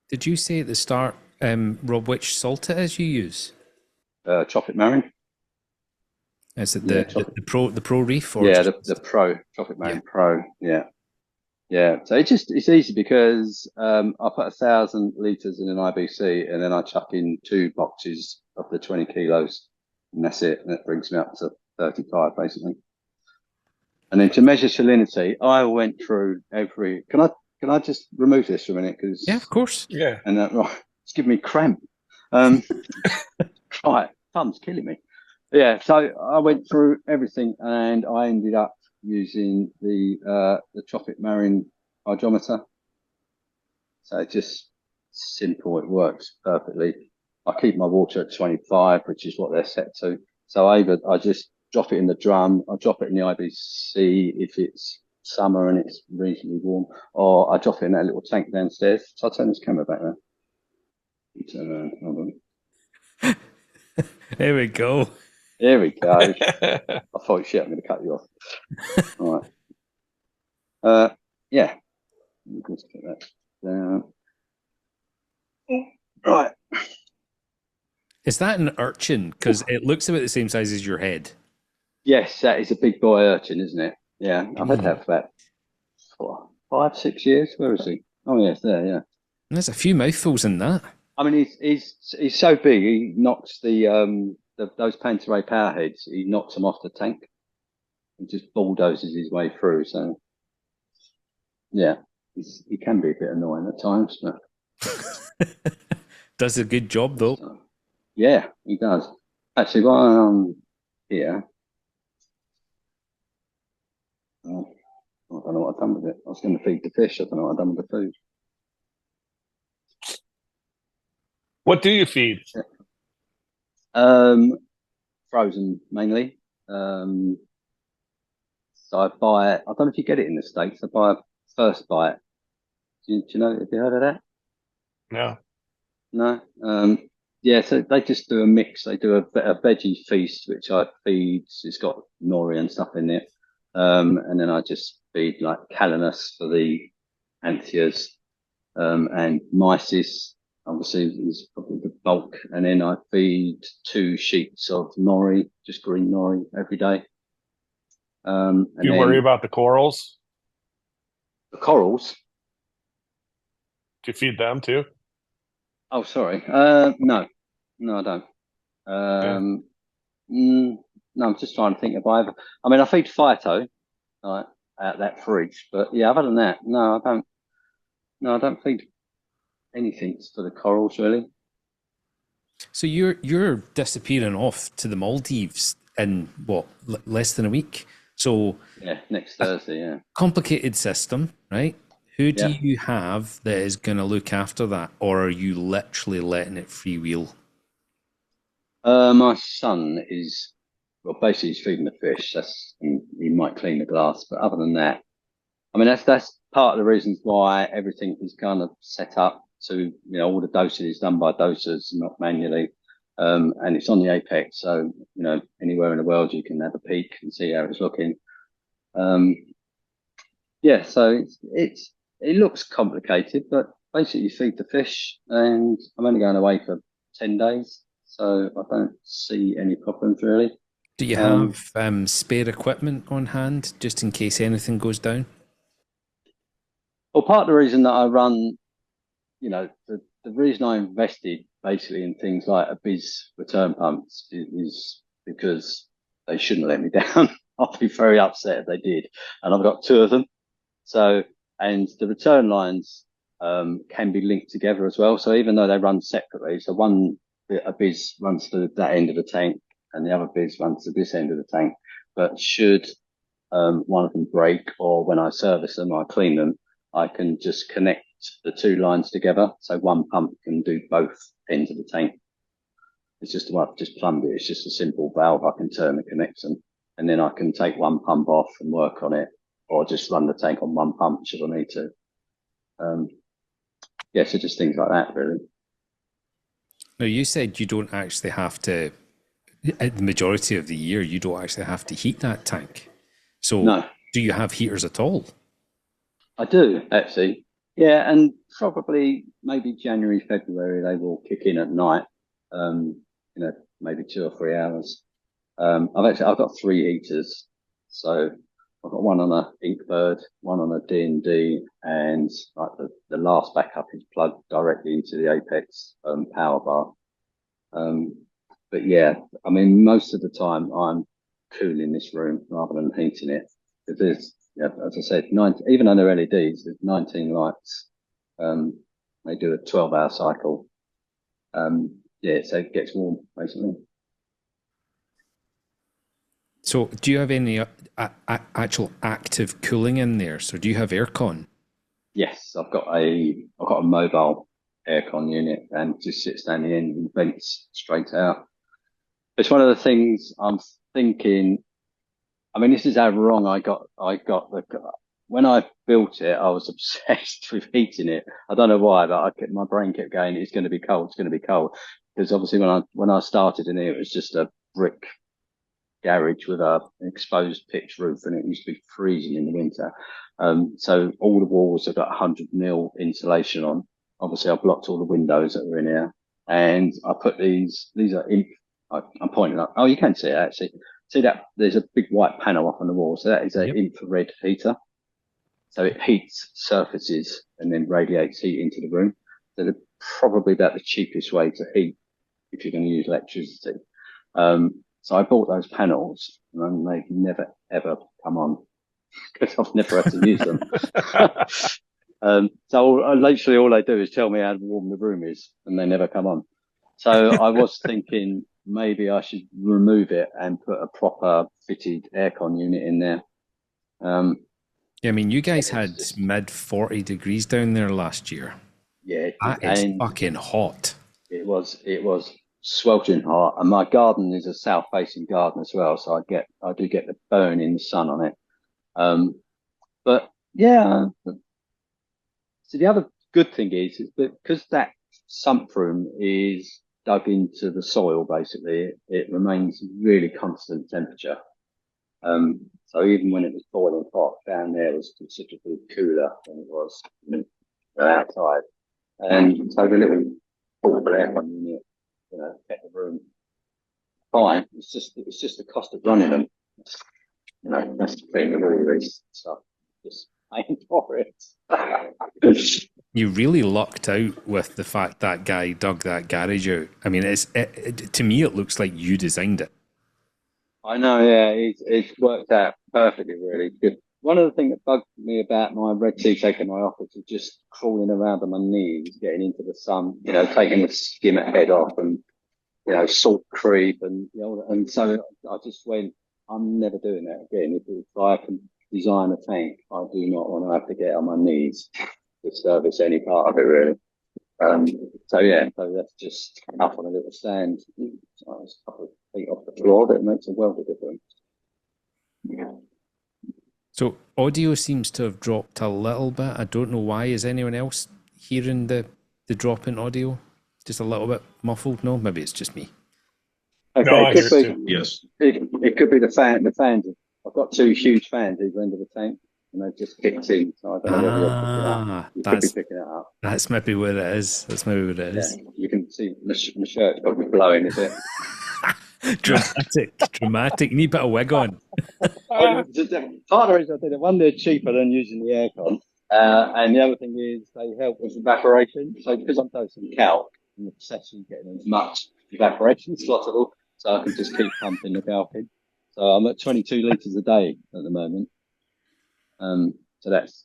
Did you say at the start, Rob, which salt it is you use? Tropic Marine. Is it the pro reef or the pro Tropic Marine Pro? Yeah. So it's easy because I put 1,000 litres in an IBC and then I chuck in 2 boxes of the 20 kilos, and that's it. And it brings me up to 35 basically. And then to measure salinity, I went through every. Can I just remove this for a minute? Because yeah, of course. Yeah. And it's giving me cramp. Right, thumb's killing me. Yeah, so I went through everything and I ended up using the Tropic Marine hydrometer. So it's just simple, it works perfectly. I keep my water at 25, which is what they're set to. So I just drop it in the drum, I drop it in the IBC if it's summer and it's reasonably warm, or I drop it in that little tank downstairs. So I'll turn this camera back now. Turn around, hold on. There we go. There we go. I thought, shit, I'm going to cut you off. All right. Yeah. Let's put that down. Right. Is that an urchin? Because it looks about the same size as your head. Yes, that is a big boy urchin, isn't it? Yeah, I've had that for about 5, 6 years. Where is he? Oh, yes, there, yeah. There's a few mouthfuls in that. I mean, he's so big, he knocks those Pantaray powerheads, he knocks them off the tank. He just bulldozes his way through. So, yeah, he can be a bit annoying at times, but does a good job though. So, yeah, he does. Actually, while I'm here, I don't know what I've done with it. I was going to feed the fish. I don't know what I've done with the food. What do you feed? Frozen mainly. So I buy it. I don't know if you get it in the States. I buy a First Bite. Do you know? Have you heard of that? No. No. Yeah. So they just do a mix. They do a veggie feast, which I feed. It's got nori and stuff in it. And then I just feed like calanus for the antheas, and mysis. Obviously, is probably the bulk. And then I feed 2 sheets of nori, just green nori, every day. Do you worry about the corals? The corals? Do you feed them too? Oh, sorry. No, I don't. No, I'm just trying to think if I ever. I mean, I feed phyto, right, out that fridge, but yeah, other than that, no, I don't. No, I don't feed anything for the corals really. So you're disappearing off to the Maldives in what, less than a week? So yeah, next Thursday. Yeah, complicated system, right? Who do you have that is going to look after that, or are you literally letting it freewheel? My son is, well, basically he's feeding the fish. He might clean the glass, but other than that, I mean, that's part of the reasons why everything is kind of set up So, all the dosing is done by dosers, not manually. And it's on the apex. So, anywhere in the world you can have a peek and see how it's looking. Yeah, so it looks complicated, but basically you feed the fish, and I'm only going away for 10 days, so I don't see any problems really. Do you have spare equipment on hand just in case anything goes down? Well, part of the reason that I run, the reason I invested basically in things like Abyss return pumps is because they shouldn't let me down. I'd be very upset if they did. And I've got 2 of them. So, and the return lines can be linked together as well. So even though they run separately, so one Abyss runs to that end of the tank and the other Abyss runs to this end of the tank. But should one of them break, or when I service them, I clean them, I can just connect the 2 lines together. So one pump can do both ends of the tank. It's just, I've just plumbed it. It's just a simple valve I can turn and connect them. And then I can take one pump off and work on it, or just run the tank on one pump should I need to. Yeah, so just things like that, really. Now, you said you don't actually have to, the majority of the year, you don't actually have to heat that tank. So no. Do you have heaters at all? I do, actually. Yeah, and probably maybe January, February, they will kick in at night, maybe 2 or 3 hours. I've got 3 heaters. So I've got one on a Inkbird, one on a D&D, and like the last backup is plugged directly into the Apex power bar. But yeah, I mean, most of the time I'm cooling this room rather than heating it. Because there's, as I said, even though they're LEDs, there's 19 lights. They do a 12-hour cycle. So it gets warm, basically. So do you have any actual active cooling in there? So do you have aircon? Yes, I've got a mobile aircon unit, and just sits down the end and vents straight out. It's one of the things I'm thinking. I mean, this is how wrong I got when I built it. I was obsessed with heating it. I don't know why, but my brain kept going, it's going to be cold. It's going to be cold. Because obviously when I started in here, it was just a brick garage with an exposed pitch roof, and it used to be freezing in the winter. So all the walls have got 100 mil insulation on. Obviously, I blocked all the windows that were in here, and I put these are I'm pointing up. Oh, you can see it actually. See that there's a big white panel up on the wall. So that is an infrared heater. So it heats surfaces and then radiates heat into the room. So they're probably about the cheapest way to heat if you're going to use electricity. So I bought those panels, and they've never ever come on because I've never had to use them. So literally all they do is tell me how warm the room is, and they never come on. So I was thinking maybe I should remove it and put a proper fitted aircon unit in there. Yeah, I mean, you guys had mid 40 degrees down there last year. Yeah, that is fucking hot. It was sweltering hot, and my garden is a south-facing garden as well, so I do get the burn in the sun on it. But yeah, so the other good thing is that because that sump room is dug into the soil, basically, it remains really constant temperature. So even when it was boiling hot, down there was considerably cooler than it was outside. And so the little portable aircon unit, kept the room fine. It's just the cost of running them. That's the thing with all this stuff. Just paying for it. You really lucked out with the fact that guy dug that garage out. I mean, to me, it looks like you designed it. I know, yeah, it's worked out perfectly, really good. One of the things that bugged me about my red sea tank in my office is just crawling around on my knees, getting into the sun, taking the skimmer head off, and salt creep, and and so I just went, I'm never doing that again. If I can design a tank, I do not want to have to get on my knees to service any part of it, really. So that's just up on a little stand. So it's a couple of feet off the floor, but it makes a world of difference. Yeah. So audio seems to have dropped a little bit. I don't know why. Is anyone else hearing the the drop in audio? Just a little bit muffled? No, maybe it's just me. Okay, No, I it hear could it be. too. Yes. It could be the fan. The fans. I've got 2 huge fans either end of the tank, and they just kicked in. So I don't know whether you're picking it up. You could be picking it up. That's maybe what it is. That's maybe what it Yeah, is. you can see my shirt's probably blowing a bit. Dramatic. You need a bit of wig on. Part of the reason I did it, one, they're cheaper than using the aircon, and the other thing is they help with evaporation. So because I'm dosing calc, I'm obsessively getting as much evaporation as possible, so I can just keep pumping the calc in. So I'm at 22 litres a day at the moment. So that's,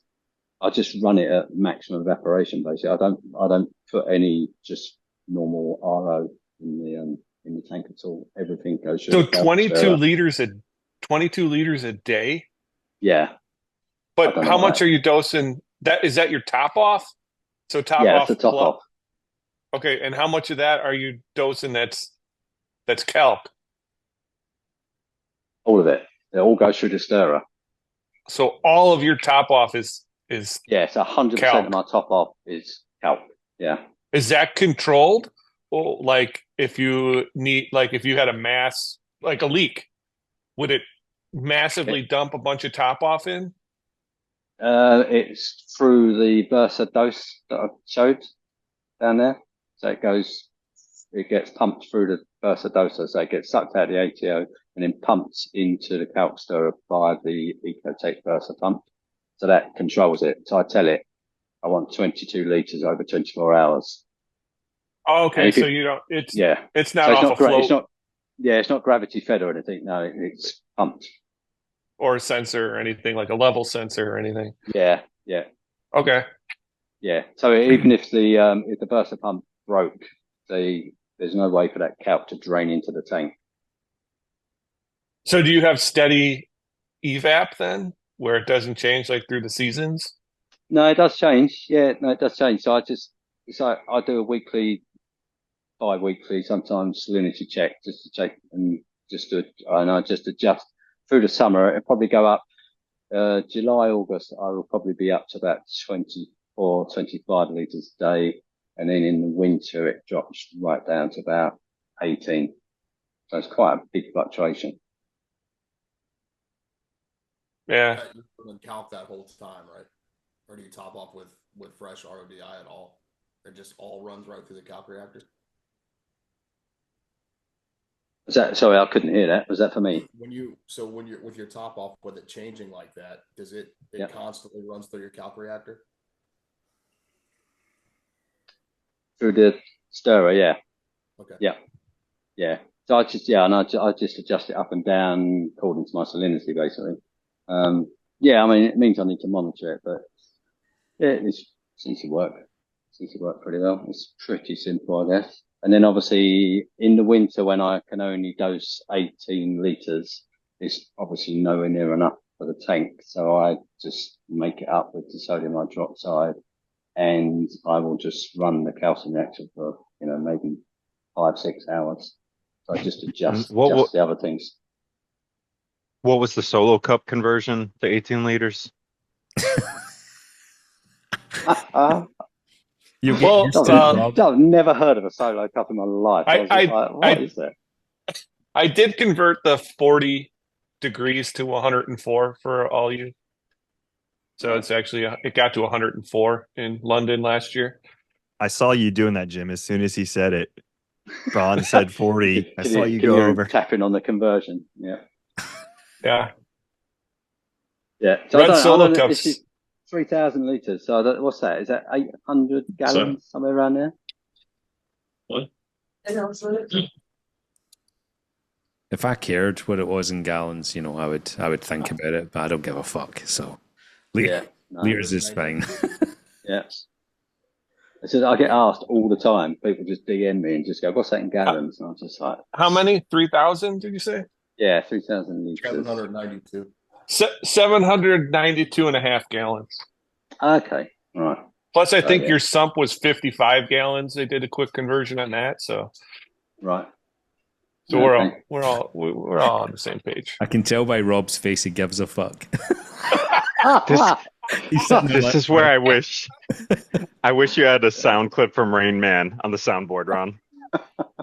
I just run it at maximum evaporation basically. I don't put any just normal RO in the tank at all. Everything goes through. So the calc 22 stirrer. liters a 22 liters a day. Yeah. I But don't know how what much that- are you dosing? Is that your top off? So top Yeah, off. it's the top off. Okay, and how much of that are you dosing? That's kelp. All of it. It all goes through the stirrer. So all of your top off is Yeah, so 100% Calc. of my top off is calc. Yeah. is that controlled? Well, like if you had a mass, like a leak, would it massively dump a bunch of top off in? It's through the Bursa dose that I showed down there. So it gets pumped through the Bursa doser. So it gets sucked out of the ATO and then pumped into the calc stirrer by the Ecotech Bursa pump. So that controls it. So I tell it, I want 22 litres over 24 hours. Oh, okay, And if so you don't. It's Yeah. It's not So off a float it's not gravity fed or anything. No, it's pumped. or a sensor or anything like a level sensor or anything. Yeah. Okay. Yeah. So even if the Bursa pump broke, there's no way for that calc to drain into the tank. So do you have steady evap then, where it doesn't change like through the seasons? No, it does change. Yeah, no, it does change. So I do a weekly, bi-weekly, sometimes salinity check just to check and I just adjust through the summer. It'll probably go up. July, August, I will probably be up to about 24, 25 litres a day. And then in the winter, it drops right down to about 18. So it's quite a big fluctuation. Yeah. You're doing calc that whole time, right? Or do you top off with fresh RODI at all? It just all runs right through the calc reactor? Sorry, I couldn't hear that. Was that for me? When you're with your top off with it changing like that, does it Yep. constantly runs through your calc reactor? Through the stirrer, yeah. Okay. Yeah. So I just adjust it up and down according to my salinity, basically. Yeah, I mean, it means I need to monitor it, but yeah, it seems to work. Seems to work pretty well. It's pretty simple, I guess. And then obviously in the winter when I can only dose 18 litres, it's obviously nowhere near enough for the tank. So I just make it up with the sodium hydroxide and I will just run the calcium reactor for, maybe 5-6 hours. So I just adjust the other things. What was the solo cup conversion to 18 liters? You Well, get used to it, Rob. I've never heard of a solo cup in my life. I was just like, what is that? I did convert the 40 degrees to 104 for all you. So it's actually it got to 104 in London last year. I saw you doing that, Jim. As soon as he said it, Ron said 40. I saw you Can go hear him over. tapping on the conversion. Yeah. Yeah. Yeah. So Red I solo don't know, cups. this is 3,000 litres. So what's that? Is that 800 gallons, somewhere around there? What? If I cared what it was in gallons, I would think about it, but I don't give a fuck. So liters is fine. Yeah. I get asked all the time. People just DM me and just go, "What's that in gallons?" And I'm just like, How many? 3,000? Did you say? "Yeah, 3,000 litres." 792. 792 and a half gallons. Okay, right. Plus, I think yeah. your sump was 55 gallons. They did a quick conversion on that, so Right. so Okay. we're all on the same page. I can tell by Rob's face he gives a fuck. He's sitting there This like, is where I wish you had a sound clip from Rain Man on the soundboard, Ron.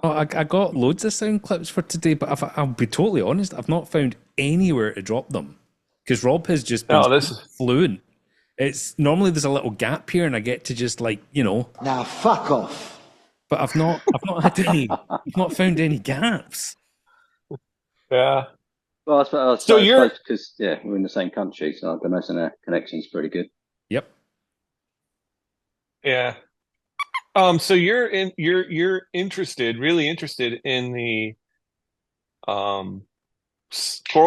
oh, I got loads of sound clips for today, but I'll be totally honest, I've not found anywhere to drop them because Rob has just been fluent. It's normally there's a little gap here, and I get to just like Now fuck off. But I've not found any gaps. Yeah. Well, I suppose So you're because we're in the same country, so I imagine our connection's pretty good. Yep. Yeah. So you're really interested in the coral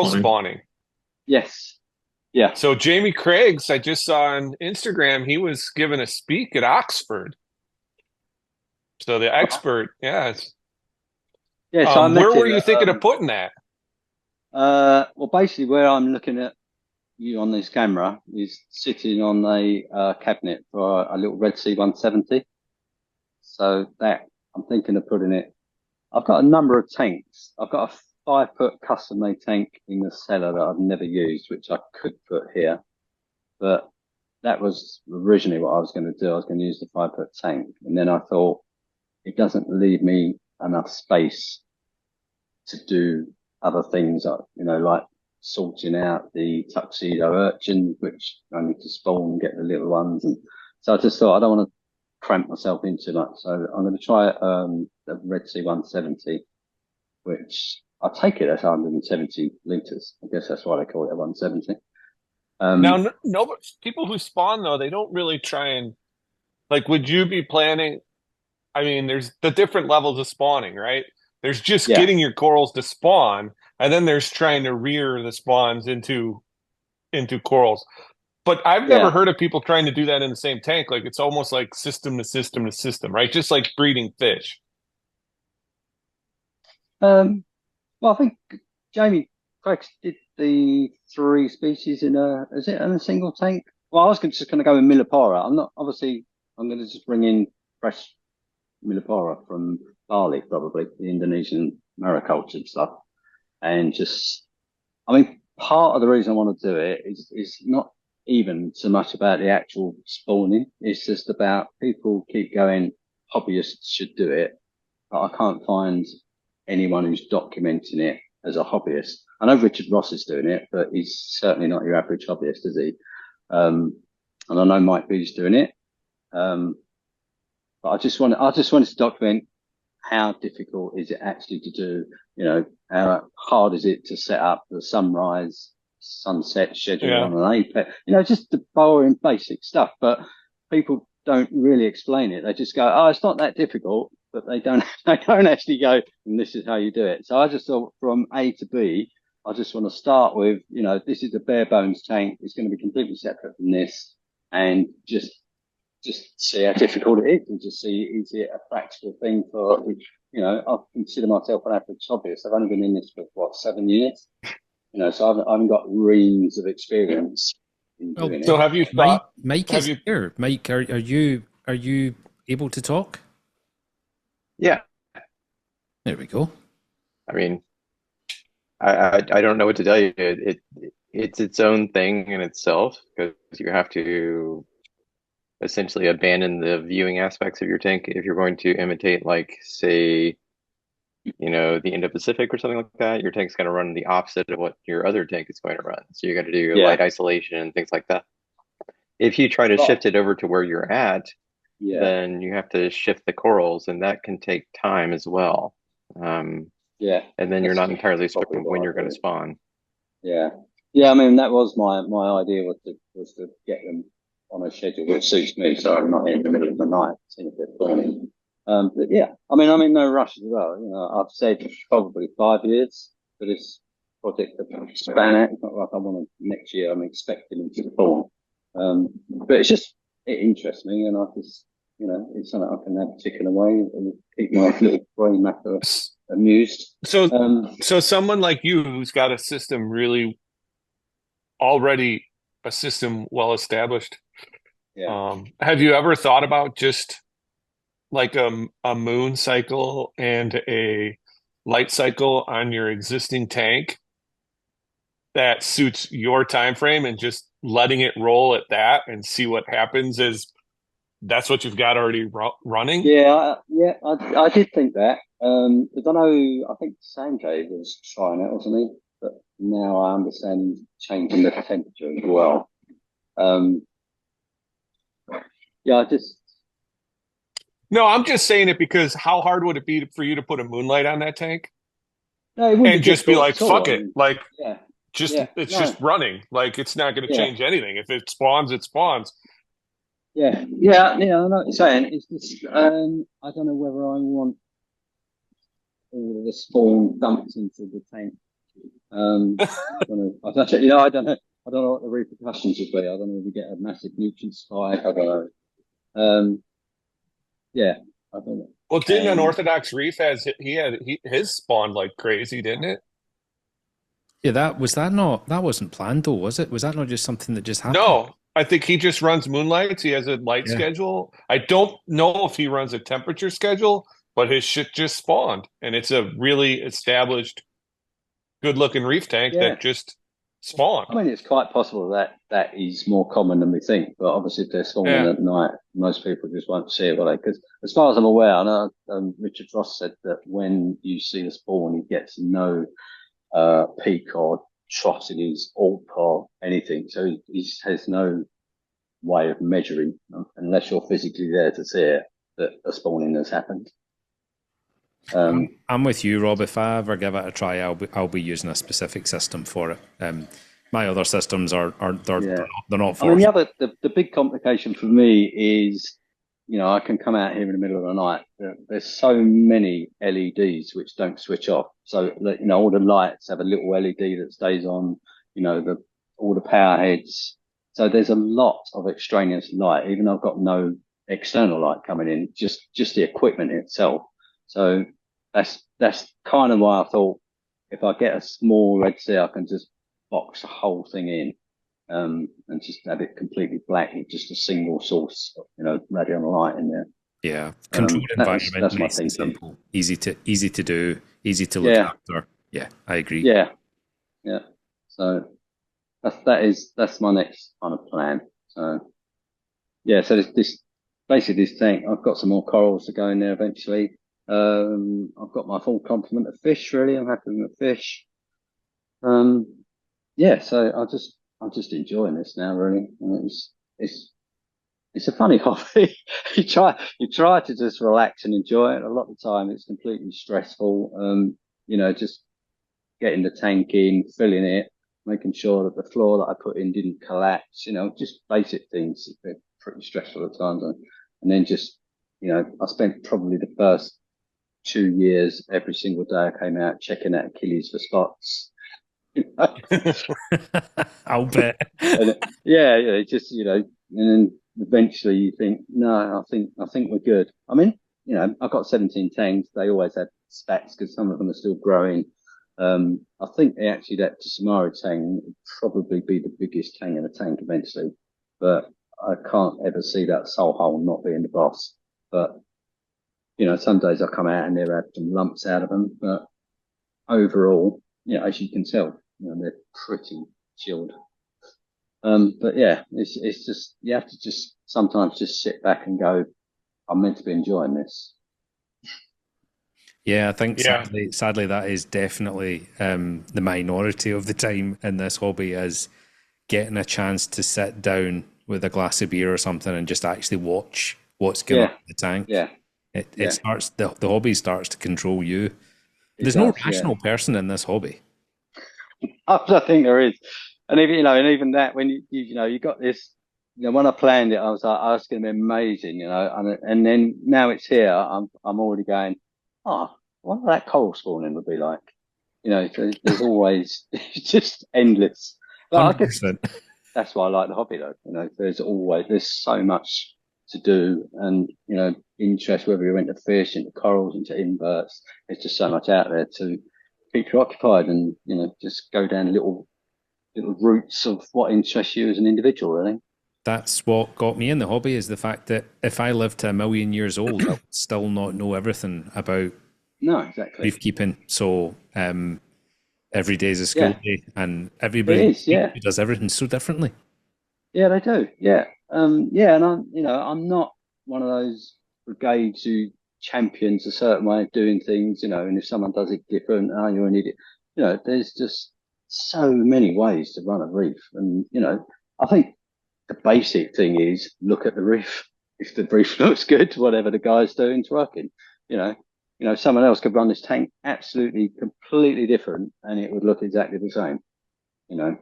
spawning. Yes. Yeah. So Jamie Craig's, I just saw on Instagram, he was given a speak at Oxford. So the expert, yeah. Yeah. So where were you thinking of putting that? Well, basically, where I'm looking at you on this camera is sitting on a cabinet for a little Red Sea 170. So that I'm thinking of putting it. I've got a number of tanks. I've got a 5-foot custom-made tank in the cellar that I've never used, which I could put here. But that was originally what I was going to do. I was going to use the 5-foot tank, and then I thought it doesn't leave me enough space to do other things, like sorting out the tuxedo urchin, which I need to spawn and get the little ones. And so I just thought I don't want to cramp myself in too much. So I'm going to try the Red Sea 170, which I take it as 170 litres. I guess that's why they call it a 170. Now, no, people who spawn, though, they don't really try and, like, would you be planning? I mean, there's the different levels of spawning, right? There's just getting your corals to spawn, and then there's trying to rear the spawns into corals. But I've never heard of people trying to do that in the same tank. Like, it's almost like system to system to system, right? Just like breeding fish. Well, I think Jamie Craig did the 3 species in a single tank? Well, I was just going to go with Millipara. I'm going to just bring in fresh Millipara from Bali, probably the Indonesian maricultured stuff. And part of the reason I want to do it is not even so much about the actual spawning. It's just about people keep going, hobbyists should do it. But I can't find anyone who's documenting it as a hobbyist. I know Richard Ross is doing it, but he's certainly not your average hobbyist, is he? And I know Mike B's doing it. But I just wanted to document how difficult is it actually to do, how hard is it to set up the sunrise, sunset schedule on an apex, just the boring basic stuff. But people don't really explain it. They just go, oh, it's not that difficult, but they don't actually go, and this is how you do it. So I just thought from A to B, I just want to start with, this is a bare bones tank. It's going to be completely separate from this, and just see how difficult it is, and just see, is it a practical thing for, I consider myself an average hobbyist. I've only been in this for 7 years, so I haven't got reams of experience in doing it. So have you thought, Mike is here. Mike, are you able to talk? Yeah. There we go. I mean, I don't know what to tell you. It's its own thing in itself, because you have to essentially abandon the viewing aspects of your tank if you're going to imitate, like, say, the Indo-Pacific or something like that. Your tank's going to run the opposite of what your other tank is going to run. So you got to do light isolation and things like that. If you try to shift it over to where you're at, then you have to shift the corals, and that can take time as well. And then you're not entirely certain when you're going to spawn. I mean, that was my idea, was to get them on a schedule which suits me, so I'm not in the middle of the night seeing a bit burning. But I mean, I'm in no rush as well. I've said probably 5 years for this project to span out. It's not like I want to next year. I'm expecting them to spawn. But it interests me, and I just, it's something I can have ticking away and keep my little brain matter amused. So someone like you who's got a system already well established. Have you ever thought about just like a moon cycle and a light cycle on your existing tank that suits your time frame, and just letting it roll at that and see what happens is that's what you've got already running? Yeah, I did think that. Because I know, I think Sanjay was trying it, wasn't he? But now I understand he's changing the temperature as well. Yeah, I just. No, I'm just saying it because how hard would it be for you to put a moonlight on that tank? No, it wouldn't And just be like, fuck it. Like, yeah. it's just running. Like, it's not going to change anything. If it spawns, it spawns. Yeah, I know what you're saying. It's just, I don't know whether I want all of the spawn dumped into the tank. I don't know. I don't know what the repercussions would be. I don't know if we get a massive nutrient spike. I don't know. Yeah, I don't know. Well, didn't Unorthodox Reef his spawned like crazy, didn't it? Yeah, that wasn't planned though, was it? Was that not just something that just happened? No, I think he just runs moonlights. He has a light schedule. I don't know if he runs a temperature schedule, but his shit just spawned, and it's a really established, good-looking reef tank that just spawned. I mean, it's quite possible that is more common than we think, but obviously if they're spawning at night, most people just won't see it, will they? Because as far as I'm aware, I know Richard Ross said that when you see the spawn, he gets no peak or trough in his AWP or anything, so he has no way of measuring, unless you're physically there to see it, that a spawning has happened. I'm with you, Rob. If I ever give it a try, I'll be using a specific system for it. My other systems they're not for. I mean, the big complication for me is, I can come out here in the middle of the night. There's so many LEDs which don't switch off. So all the lights have a little LED that stays on. All the power heads. So there's a lot of extraneous light, even though I've got no external light coming in. Just the equipment itself. So that's kind of why I thought if I get a small Red Sea, I can just box the whole thing in, and just have it completely black with just a single source, radiant light in there. Yeah, controlled environment, that's nice and simple, easy to do, easy to look after. Yeah, I agree. Yeah. So that's my next kind of plan. So yeah, so this tank, I've got some more corals to go in there eventually. I've got my full complement of fish. Really, I'm happy with the fish. So I'm just enjoying this now. Really, and it's a funny hobby. you try to just relax and enjoy it. A lot of the time, it's completely stressful. Just getting the tank in, filling it, making sure that the floor that I put in didn't collapse. Just basic things. They're pretty stressful at times, and then just I spent probably the first 2 years, every single day I came out checking out Achilles for spots. I'll bet. Just and then eventually you think, no, I think we're good. I mean, I've got 17 tanks. They always have spats because some of them are still growing. I think actually that Samara tank would probably be the biggest tank in the tank eventually, but I can't ever see that soul hole not being the boss. But some days I come out and there are some lumps out of them, but overall, as you can tell, they're pretty chilled. But yeah, it's just, you have to just sometimes just sit back and go, I'm meant to be enjoying this. Yeah, I think sadly that is definitely the minority of the time in this hobby, is getting a chance to sit down with a glass of beer or something and just actually watch what's going on in the tank. Yeah. It starts, the hobby starts to control you. There's no rational person in this hobby. I think there is. And even that, when you got this, when I planned it, I was like, oh, it's going to be amazing, and then now it's here, I'm already going, oh, what that coral spawning would be like. There's always, it's just endless. But I guess that's why I like the hobby though. There's so much to do, and interest, whether you're into fish, into corals, into inverts. There's just so much out there to keep you occupied, and just go down little routes of what interests you as an individual. Really, that's what got me in the hobby, is the fact that if I lived to 1,000,000 years old, I would still not know everything about reef keeping. So every day is a school day, and everybody does everything so differently. Yeah, they do. Yeah. Yeah, and I'm not one of those brigades who champions a certain way of doing things, and if someone does it different, oh, you're an idiot. There's just so many ways to run a reef. And, I think the basic thing is look at the reef. If the reef looks good, whatever the guy's doing is working. You know, someone else could run this tank absolutely completely different and it would look exactly the same, you know.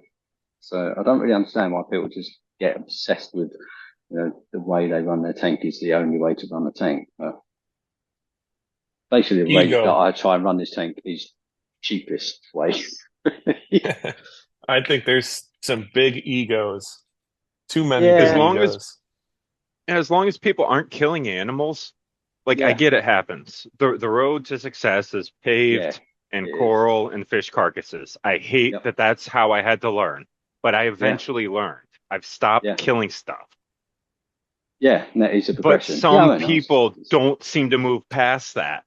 So I don't really understand why people just get obsessed with, the way they run their tank is the only way to run a tank. But basically, the way that I try and run this tank is cheapest way. I think there's some big egos. Too many As egos. as long as people aren't killing animals, I get it happens. The road to success is paved and coral and fish carcasses. I hate that that's how I had to learn, but I eventually learned. I've stopped killing stuff. Yeah, and that is a progression. But some people don't seem to move past that.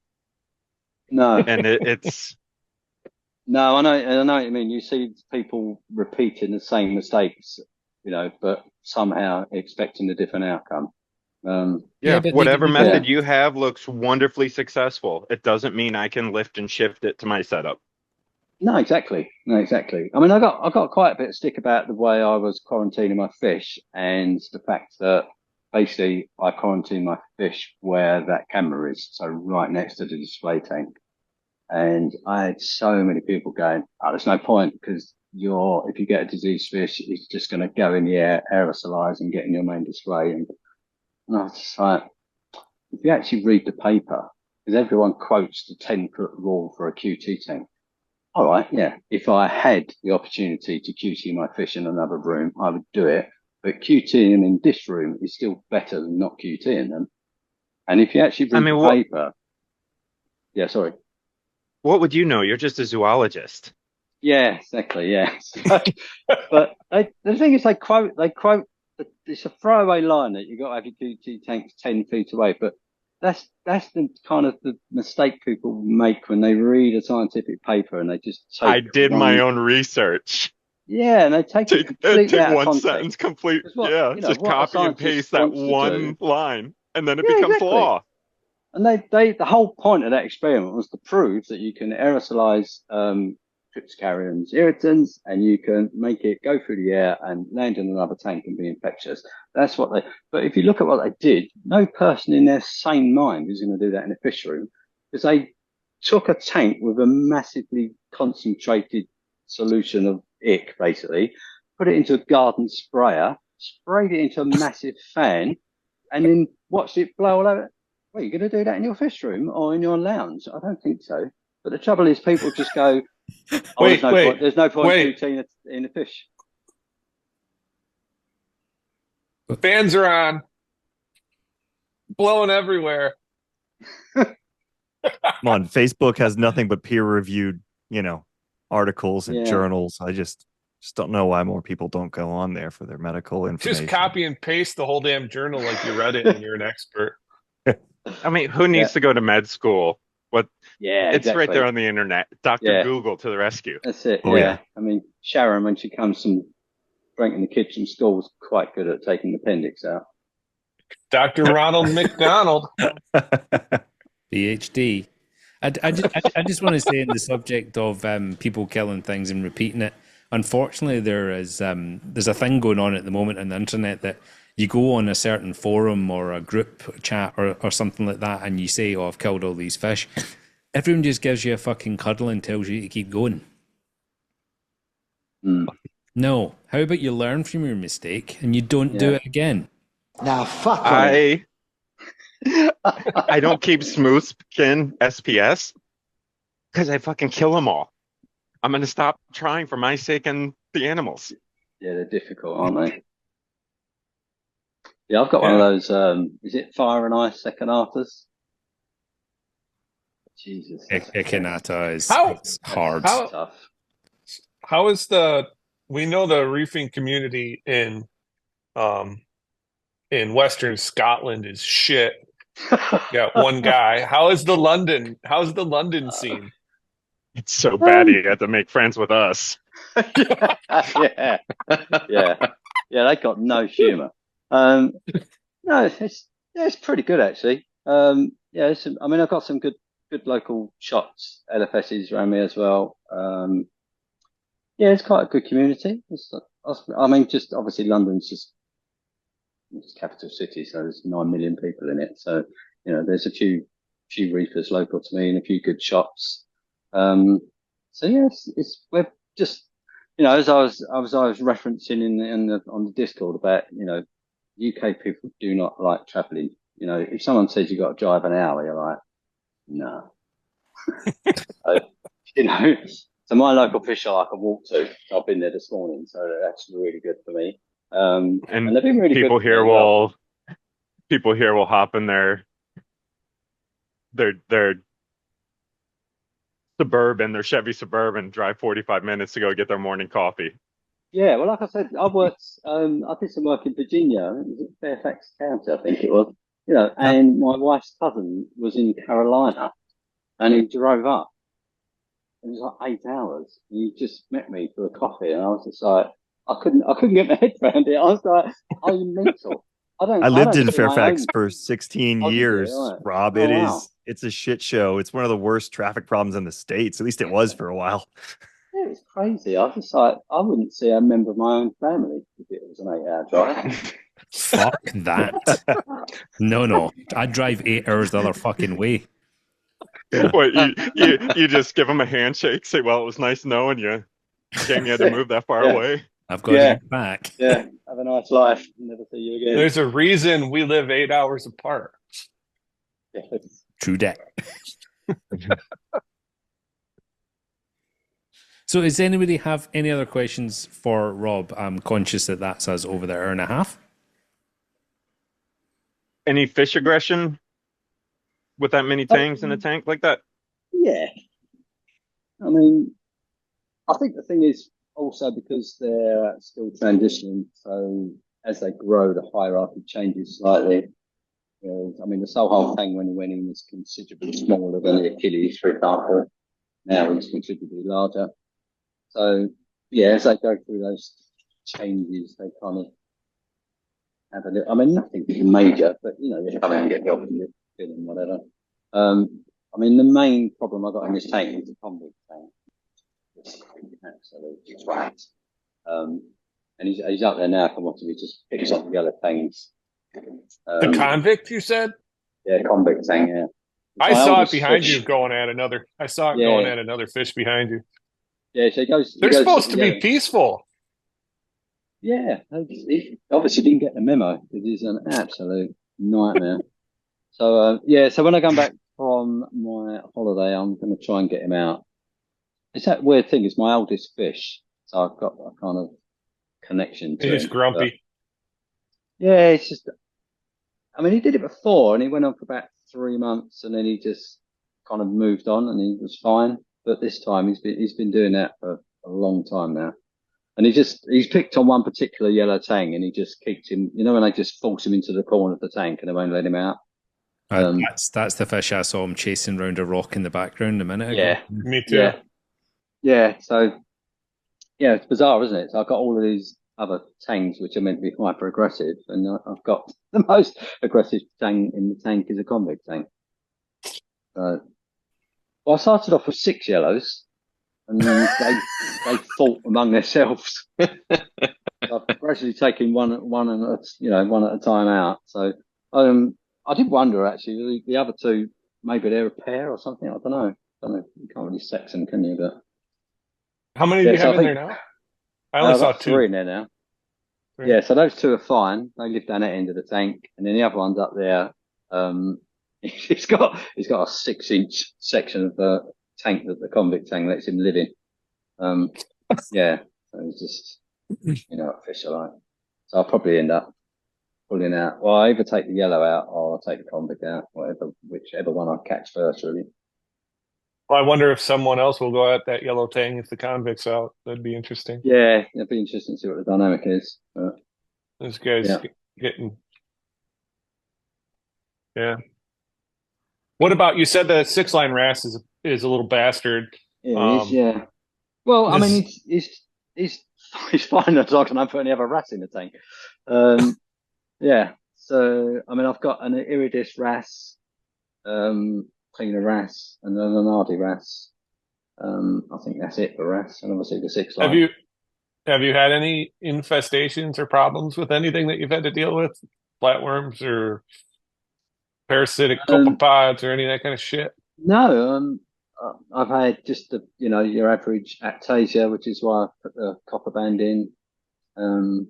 No. And it's... No, I know what you mean. You see people repeating the same mistakes, but somehow expecting a different outcome. Whatever method you have looks wonderfully successful. It doesn't mean I can lift and shift it to my setup. No, exactly. I mean, I got quite a bit of stick about the way I was quarantining my fish and the fact that basically I quarantine my fish where that camera is, so right next to the display tank. And I had so many people going, "Oh, there's no point because if you get a diseased fish, it's just going to go in the air, aerosolize, and get in your main display." And I was just like, if you actually read the paper, because everyone quotes the 10-foot rule for a QT tank. All right, yeah. If I had the opportunity to QT my fish in another room, I would do it. But QTing them in this room is still better than not QTing them. And if you actually read the paper, sorry. What would you know? You're just a zoologist. Yeah, exactly. Yeah. But the thing is, they quote. It's a throwaway line that you got to have your QT tanks 10 feet away. But that's the kind of the mistake people make when they read a scientific paper and they just take. I did my own research. Yeah, and they take it completely out of one context. Sentence complete. Just copy and paste that one line, and then it becomes law. And the whole point of that experiment was to prove that you can aerosolize cryptocarrions, irritants, and you can make it go through the air and land in another tank and be infectious. That's what but if you look at what they did, no person in their sane mind is going to do that in a fish room, because they took a tank with a massively concentrated solution of ick, basically, put it into a garden sprayer, sprayed it into a massive fan, and then watched it blow all over. Well, you're going to do that in your fish room or in your lounge? I don't think so. But the trouble is, people just go, there's no point shooting in the fish. Fans are on. Blowing everywhere. Come on, Facebook has nothing but peer-reviewed, articles and journals. I just don't know why more people don't go on there for their medical information. Just copy and paste the whole damn journal like you read it and you're an expert. I mean, who needs to go to med school? It's exactly. right there on the internet. Dr. Google to the rescue. That's it. I mean, Sharon, when she comes from drinking the kids from school, is quite good at taking the appendix out. Dr. Ronald McDonald, PhD. I just want to say in the subject of people killing things and repeating it. Unfortunately, there's a thing going on at the moment on the internet that you go on a certain forum or a group chat or something like that, and you say, "Oh, I've killed all these fish." Everyone just gives you a fucking cuddle and tells you to keep going. No. How about you learn from your mistake and you don't do it again? Now fuck I don't keep smooth skin SPS because I fucking kill them all. I'm going to stop trying for my sake and the animals. Yeah, they're difficult, aren't they? Yeah, I've got one of those, is it fire and ice Echinatas? Jesus. Echinata is hard. Tough. How is we know the reefing community in Western Scotland is shit. Got one guy. How's the London scene? It's so bad he had to make friends with us. Yeah. Yeah, they got no humour. No, it's pretty good actually. Yeah, I mean, I've got some good local shops, LFSs around me as well. Yeah, it's quite a good community. I mean, just obviously London's just it's capital city, so there's 9 million people in it. So there's a few reefers local to me and a few good shops. So yeah, we're just as I was referencing on the Discord about UK people do not like travelling. If someone says you got to drive an hour, you're like, no. So my local fish shop I can walk to. I've been there this morning, so that's really good for me. And they've been really people good here will people here will hop in their Suburban, their Chevy Suburban, drive 45 minutes to go get their morning coffee. Yeah, well, like I said, I did some work in Virginia. It was in Fairfax County, I think it was. And my wife's cousin was in Carolina, and he drove up. It was like 8 hours. And he just met me for a coffee, and I was just like, I couldn't get my head around it. I was like, "Are you mental?" I lived in Fairfax for 16 years, right. Rob. It's a shit show. It's one of the worst traffic problems in the States. At least it was for a while. Yeah, it's crazy. I was just like, I wouldn't see a member of my own family if it was an 8-hour drive. Fuck that. No. I'd drive 8 hours the other fucking way. Yeah. What, you just give them a handshake, say, well, it was nice knowing you. Shame you had to move that far away. I've got to get back. Yeah, have a nice life. Never see you again. There's a reason we live 8 hours apart. Yes. True that. So does anybody have any other questions for Rob? I'm conscious that that's us over the hour and a half. Any fish aggression with that many tangs in a tank like that? Yeah. I mean, I think the thing is also because they're still transitioning, so as they grow, the hierarchy changes slightly. I mean, the Sohole tank when he went in was considerably smaller than the Achilles, for example. Now he's considerably larger. So, yeah, as they go through those changes, they kind of have a little, I mean, nothing major, but, you come in and get the opposite feeling, whatever. I mean, the main problem I got in this tank is the convict tank. It's absolutely twat. And he's up there now, come on to me, just picks up the other tanks. The convict, you said? Yeah, convict tank, yeah. I saw it behind you going at another. I saw it going at another fish behind you. Yeah, so he goes. They're supposed to be peaceful. Yeah, he obviously didn't get the memo because he's an absolute nightmare. So so when I come back from my holiday, I'm going to try and get him out. It's that weird thing. It's my oldest fish, so I've got a kind of connection to him. He's grumpy. Yeah, it's just. I mean, he did it before, and he went on for about 3 months, and then he just kind of moved on, and he was fine. But this time, he's been doing that for a long time now, and he's picked on one particular yellow tang, and he just kicked him. When they just force him into the corner of the tank and they won't let him out. That's the fish I saw him chasing around a rock in the background a minute ago. Yeah, me too. Yeah. So, yeah, it's bizarre, isn't it? So I've got all of these other tangs which are meant to be hyper aggressive, and I've got the most aggressive tang in the tank is a convict tank. Well, I started off with 6 yellows, and then they fought among themselves. I've gradually taken one at a time out. So I did wonder actually the other 2 maybe they're a pair or something. I don't know. You can't really sex them, can you? But how many do you have in there now? I only saw 2. 3 in there now. 3. Yeah, so those 2 are fine. They live down that end of the tank, and then the other one's up there. He's got a 6-inch section of the tank that the convict tank lets him live in. Yeah, so it's just what fish are like. So I'll probably end up pulling out. Well, I either take the yellow out or I'll take the convict out, whichever one I catch first, really. Well, I wonder if someone else will go at that yellow tang if the convict's out. That'd be interesting. Yeah, it'd be interesting to see what the dynamic is. But, this guy's getting. Yeah. What about, you said the 6-line wrasse is a little bastard. It is, yeah. Well, I mean, he's He's fine as long as I don't put any other rats in the tank. Yeah. So I mean, I've got an Iridis wrasse, cleaner wrasse, and then an Ardi wrasse. I think that's it for wrasse, and obviously the 6 line. Have you had any infestations or problems with anything that you've had to deal with? Flatworms or parasitic copepods or any of that kind of shit? No, I've had just the your average Actasia, which is why I put the copper band in, and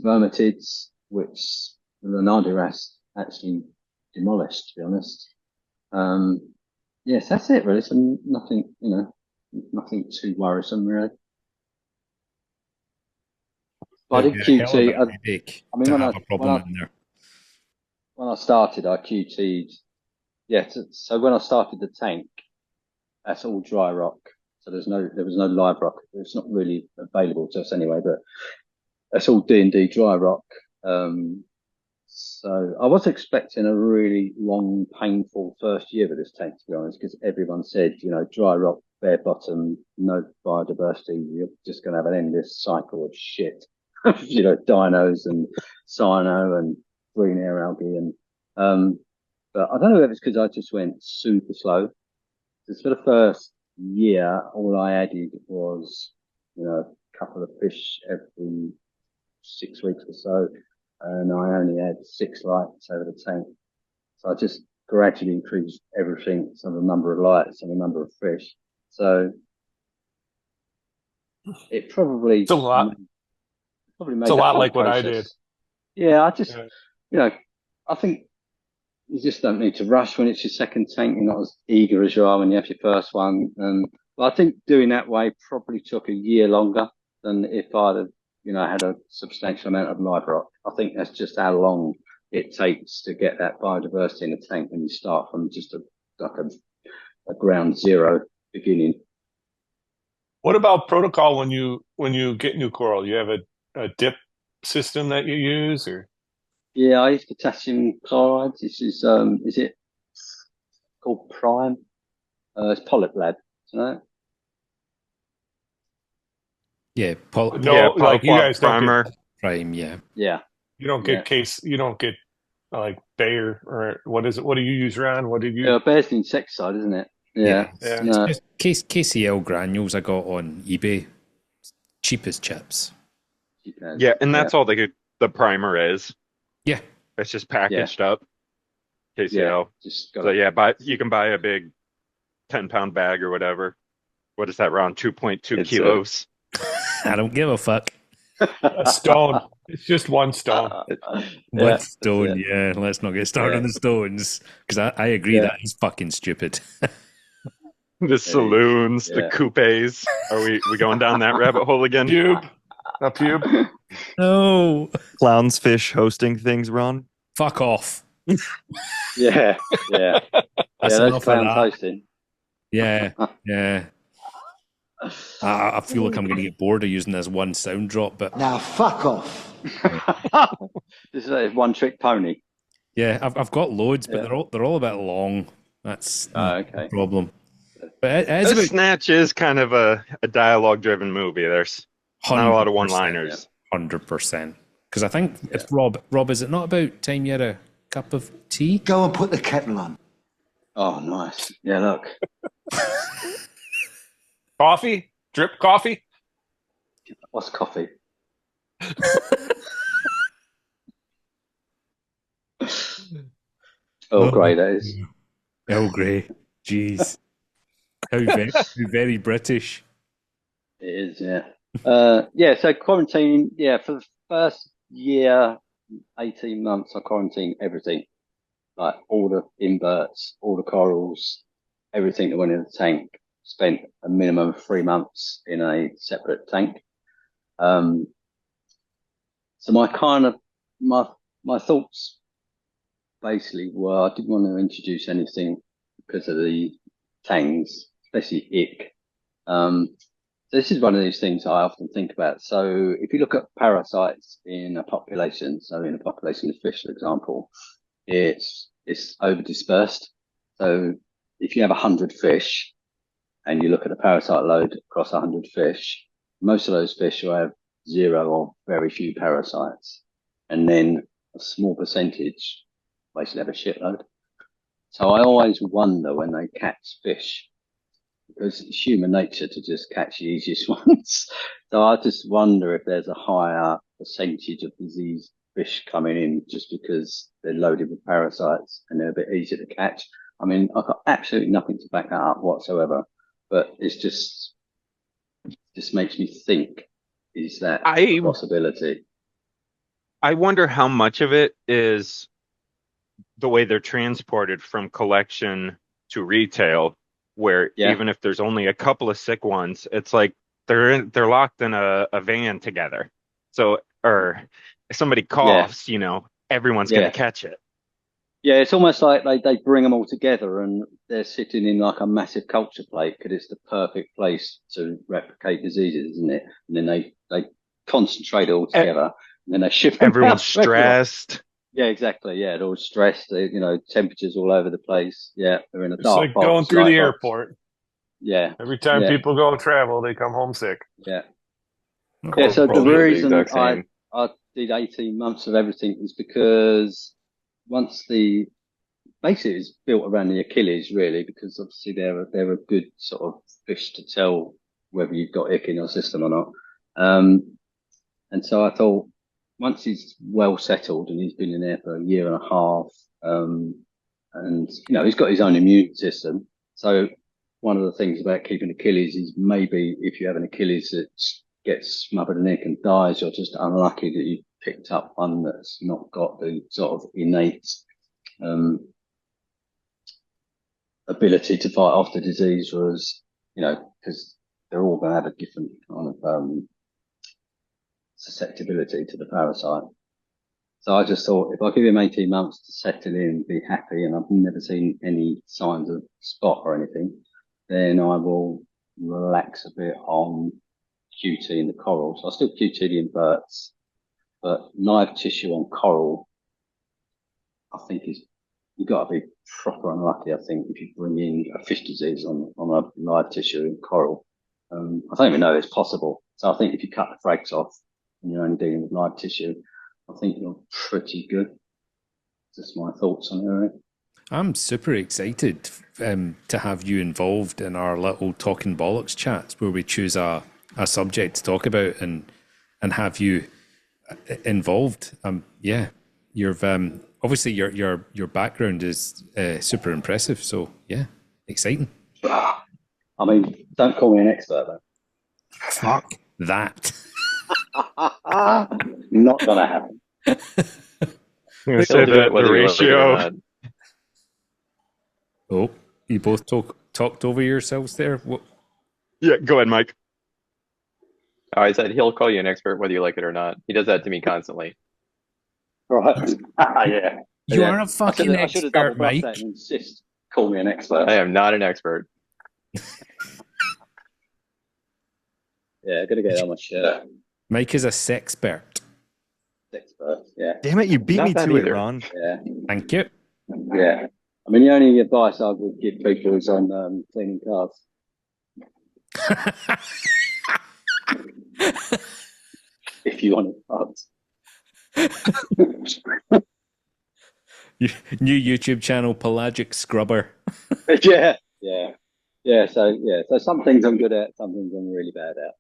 Vermitids, which the Nardiras actually demolished. To be honest, yes, that's it really. So nothing, nothing too worrisome really. But I did QT. I mean, when I started, I QT'd. Yeah, so when I started the tank, that's all dry rock. So there was no live rock. It's not really available to us anyway, but that's all D&D dry rock. So I was expecting a really long, painful first year with this tank, to be honest, because everyone said, dry rock, bare bottom, no biodiversity. You're just going to have an endless cycle of shit. Dinos and cyano and green air algae and but I don't know if it's because I just went super slow. Because for the first year, all I added was, a couple of fish every 6 weeks or so. And I only had 6 lights over the tank. So I just gradually increased everything. So the number of lights and the number of fish. So it probably... It's a lot. It's a lot like what I did. Yeah, I just, I think you just don't need to rush when it's your second tank. You're not as eager as you are when you have your first one. But I think doing that way probably took a year longer than if I'd have, had a substantial amount of live rock. I think that's just how long it takes to get that biodiversity in a tank when you start from just a ground zero beginning. What about protocol when you get new coral? You have a dip system that you use, or? Yeah, I use potassium chloride. This is it called Prime? It's Polyp Lab, Yeah, like you guys primer. Prime, yeah. Yeah. You don't get like Bayer, or what is it? What do you use, Ron? What did you? Yeah, Bayer's the insecticide, isn't it? Yeah. It's just KCL granules I got on eBay. Cheap as chips. Yeah, and that's all the primer is. Yeah. It's just packaged up. KCL. You can buy a big 10-pound bag or whatever. What is that, Ron? 2.2 kilos. I don't give a fuck. A stone. It's just one stone. One stone, yeah. Let's not get started on the stones. Because I agree that is fucking stupid. The saloons, the coupes. Are we going down that rabbit hole again? A pube. No. Clownsfish hosting things, Ron? Fuck off. Yeah. That's clown hosting. Yeah. I feel like I'm going to get bored of using this one sound drop, but now fuck off. This is a one-trick pony. Yeah, I've got loads, but they're all a bit long. That's the problem. But Snatch is kind of a dialogue-driven movie. There's not a lot of one-liners. 100%. Because I think it's Rob. Rob, is it not about time you had a cup of tea? Go and put the kettle on. Oh, nice. Yeah, look. Coffee? Drip coffee? What's coffee? Earl Grey, that is. Earl Grey. Jeez. How very British. It is, yeah. So quarantine, for the first year, 18 months, I quarantined everything. Like all the inverts, all the corals, everything that went in the tank. Spent a minimum of 3 months in a separate tank. So my thoughts basically were I didn't want to introduce anything because of the tangs, especially ick. This is one of these things I often think about. So if you look at parasites in a population, so in a population of fish, for example, it's over dispersed. So if you have 100 fish and you look at a parasite load across 100 fish, most of those fish will have 0 or very few parasites, and then a small percentage basically have a shitload. So I always wonder when they catch fish, because it's human nature to just catch the easiest ones. So I just wonder if there's a higher percentage of diseased fish coming in just because they're loaded with parasites and they're a bit easier to catch. I mean, I've got absolutely nothing to back that up whatsoever, but it's just makes me think, is that a possibility? I wonder how much of it is the way they're transported from collection to retail, where even if there's only a couple of sick ones, it's like they're locked in a van together. So, or if somebody coughs, you know, everyone's going to catch it. Yeah, it's almost like they bring them all together and they're sitting in like a massive culture plate because it's the perfect place to replicate diseases, isn't it? And then they concentrate it all together and then they ship them. Everyone's stressed. Yeah, exactly. Yeah, they're all stressed. You know, temperatures all over the place. Yeah, they're in a dark It's like going through the airport. Yeah. Every time people go travel, they come home sick. Yeah. Yeah, so the reason I did 18 months of everything is because once basically it's built around the Achilles really, because obviously they're a good sort of fish to tell whether you've got ick in your system or not. And so I thought once he's well settled and he's been in there for a year and a half, and you know, he's got his own immune system. So one of the things about keeping Achilles is maybe if you have an Achilles that gets smothered in ick and dies, you're just unlucky that you picked up one that's not got the sort of innate ability to fight off the disease, whereas, you know, because they're all going to have a different kind of susceptibility to the parasite. So I just thought if I give him 18 months to settle in, be happy, and I've never seen any signs of spot or anything, then I will relax a bit on QT in the coral. So I still QT the inverts, but live tissue on coral, I think you've got to be proper unlucky, I think, if you bring in a fish disease on a live tissue in coral. I don't even know it's possible. So I think if you cut the frags off and you're only dealing with live tissue, I think you're pretty good. Just my thoughts on it, right? I'm super excited to have you involved in our little Talking Bollocks chats where we choose a subject to talk about and have you involved. Yeah, you've obviously your background is super impressive. So yeah, exciting. I mean, don't call me an expert though. Fuck that. Not gonna happen. Say the ratio. Oh, you both talked over yourselves there. What? Yeah, go ahead, Mike. Oh, I said he'll call you an expert whether you like it or not. He does that to me constantly. Right. Yeah. You are a fucking I should have expert, double-bluffed Mike. that and insist. Call me an expert. I am not an expert. Yeah, I'm gonna get on my shirt. Mike is a sexpert. Expert. Yeah. Damn it, you beat Not me that to either. it, Ron. Yeah. Thank you. Yeah. I mean, the only advice I would give people is on cleaning cars. If you want it. New YouTube channel, Pelagic Scrubber. Yeah. So some things I'm good at, some things I'm really bad at.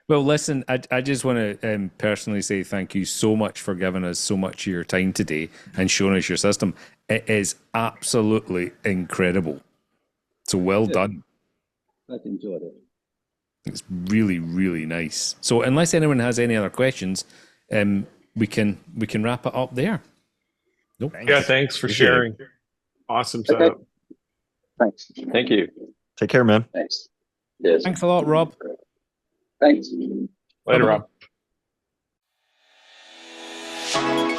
Well, listen, I just want to personally say thank you so much for giving us so much of your time today and showing us your system. It is absolutely incredible. So well done. I've enjoyed it. It's really, really nice. So unless anyone has any other questions, we can wrap it up there. Nope. Yeah, thanks for sharing. Awesome setup. Okay. Thanks. Thank you. Take care, man. Thanks. Yes. Thanks a lot, Rob. Thanks. Later, Bye-bye. Rob.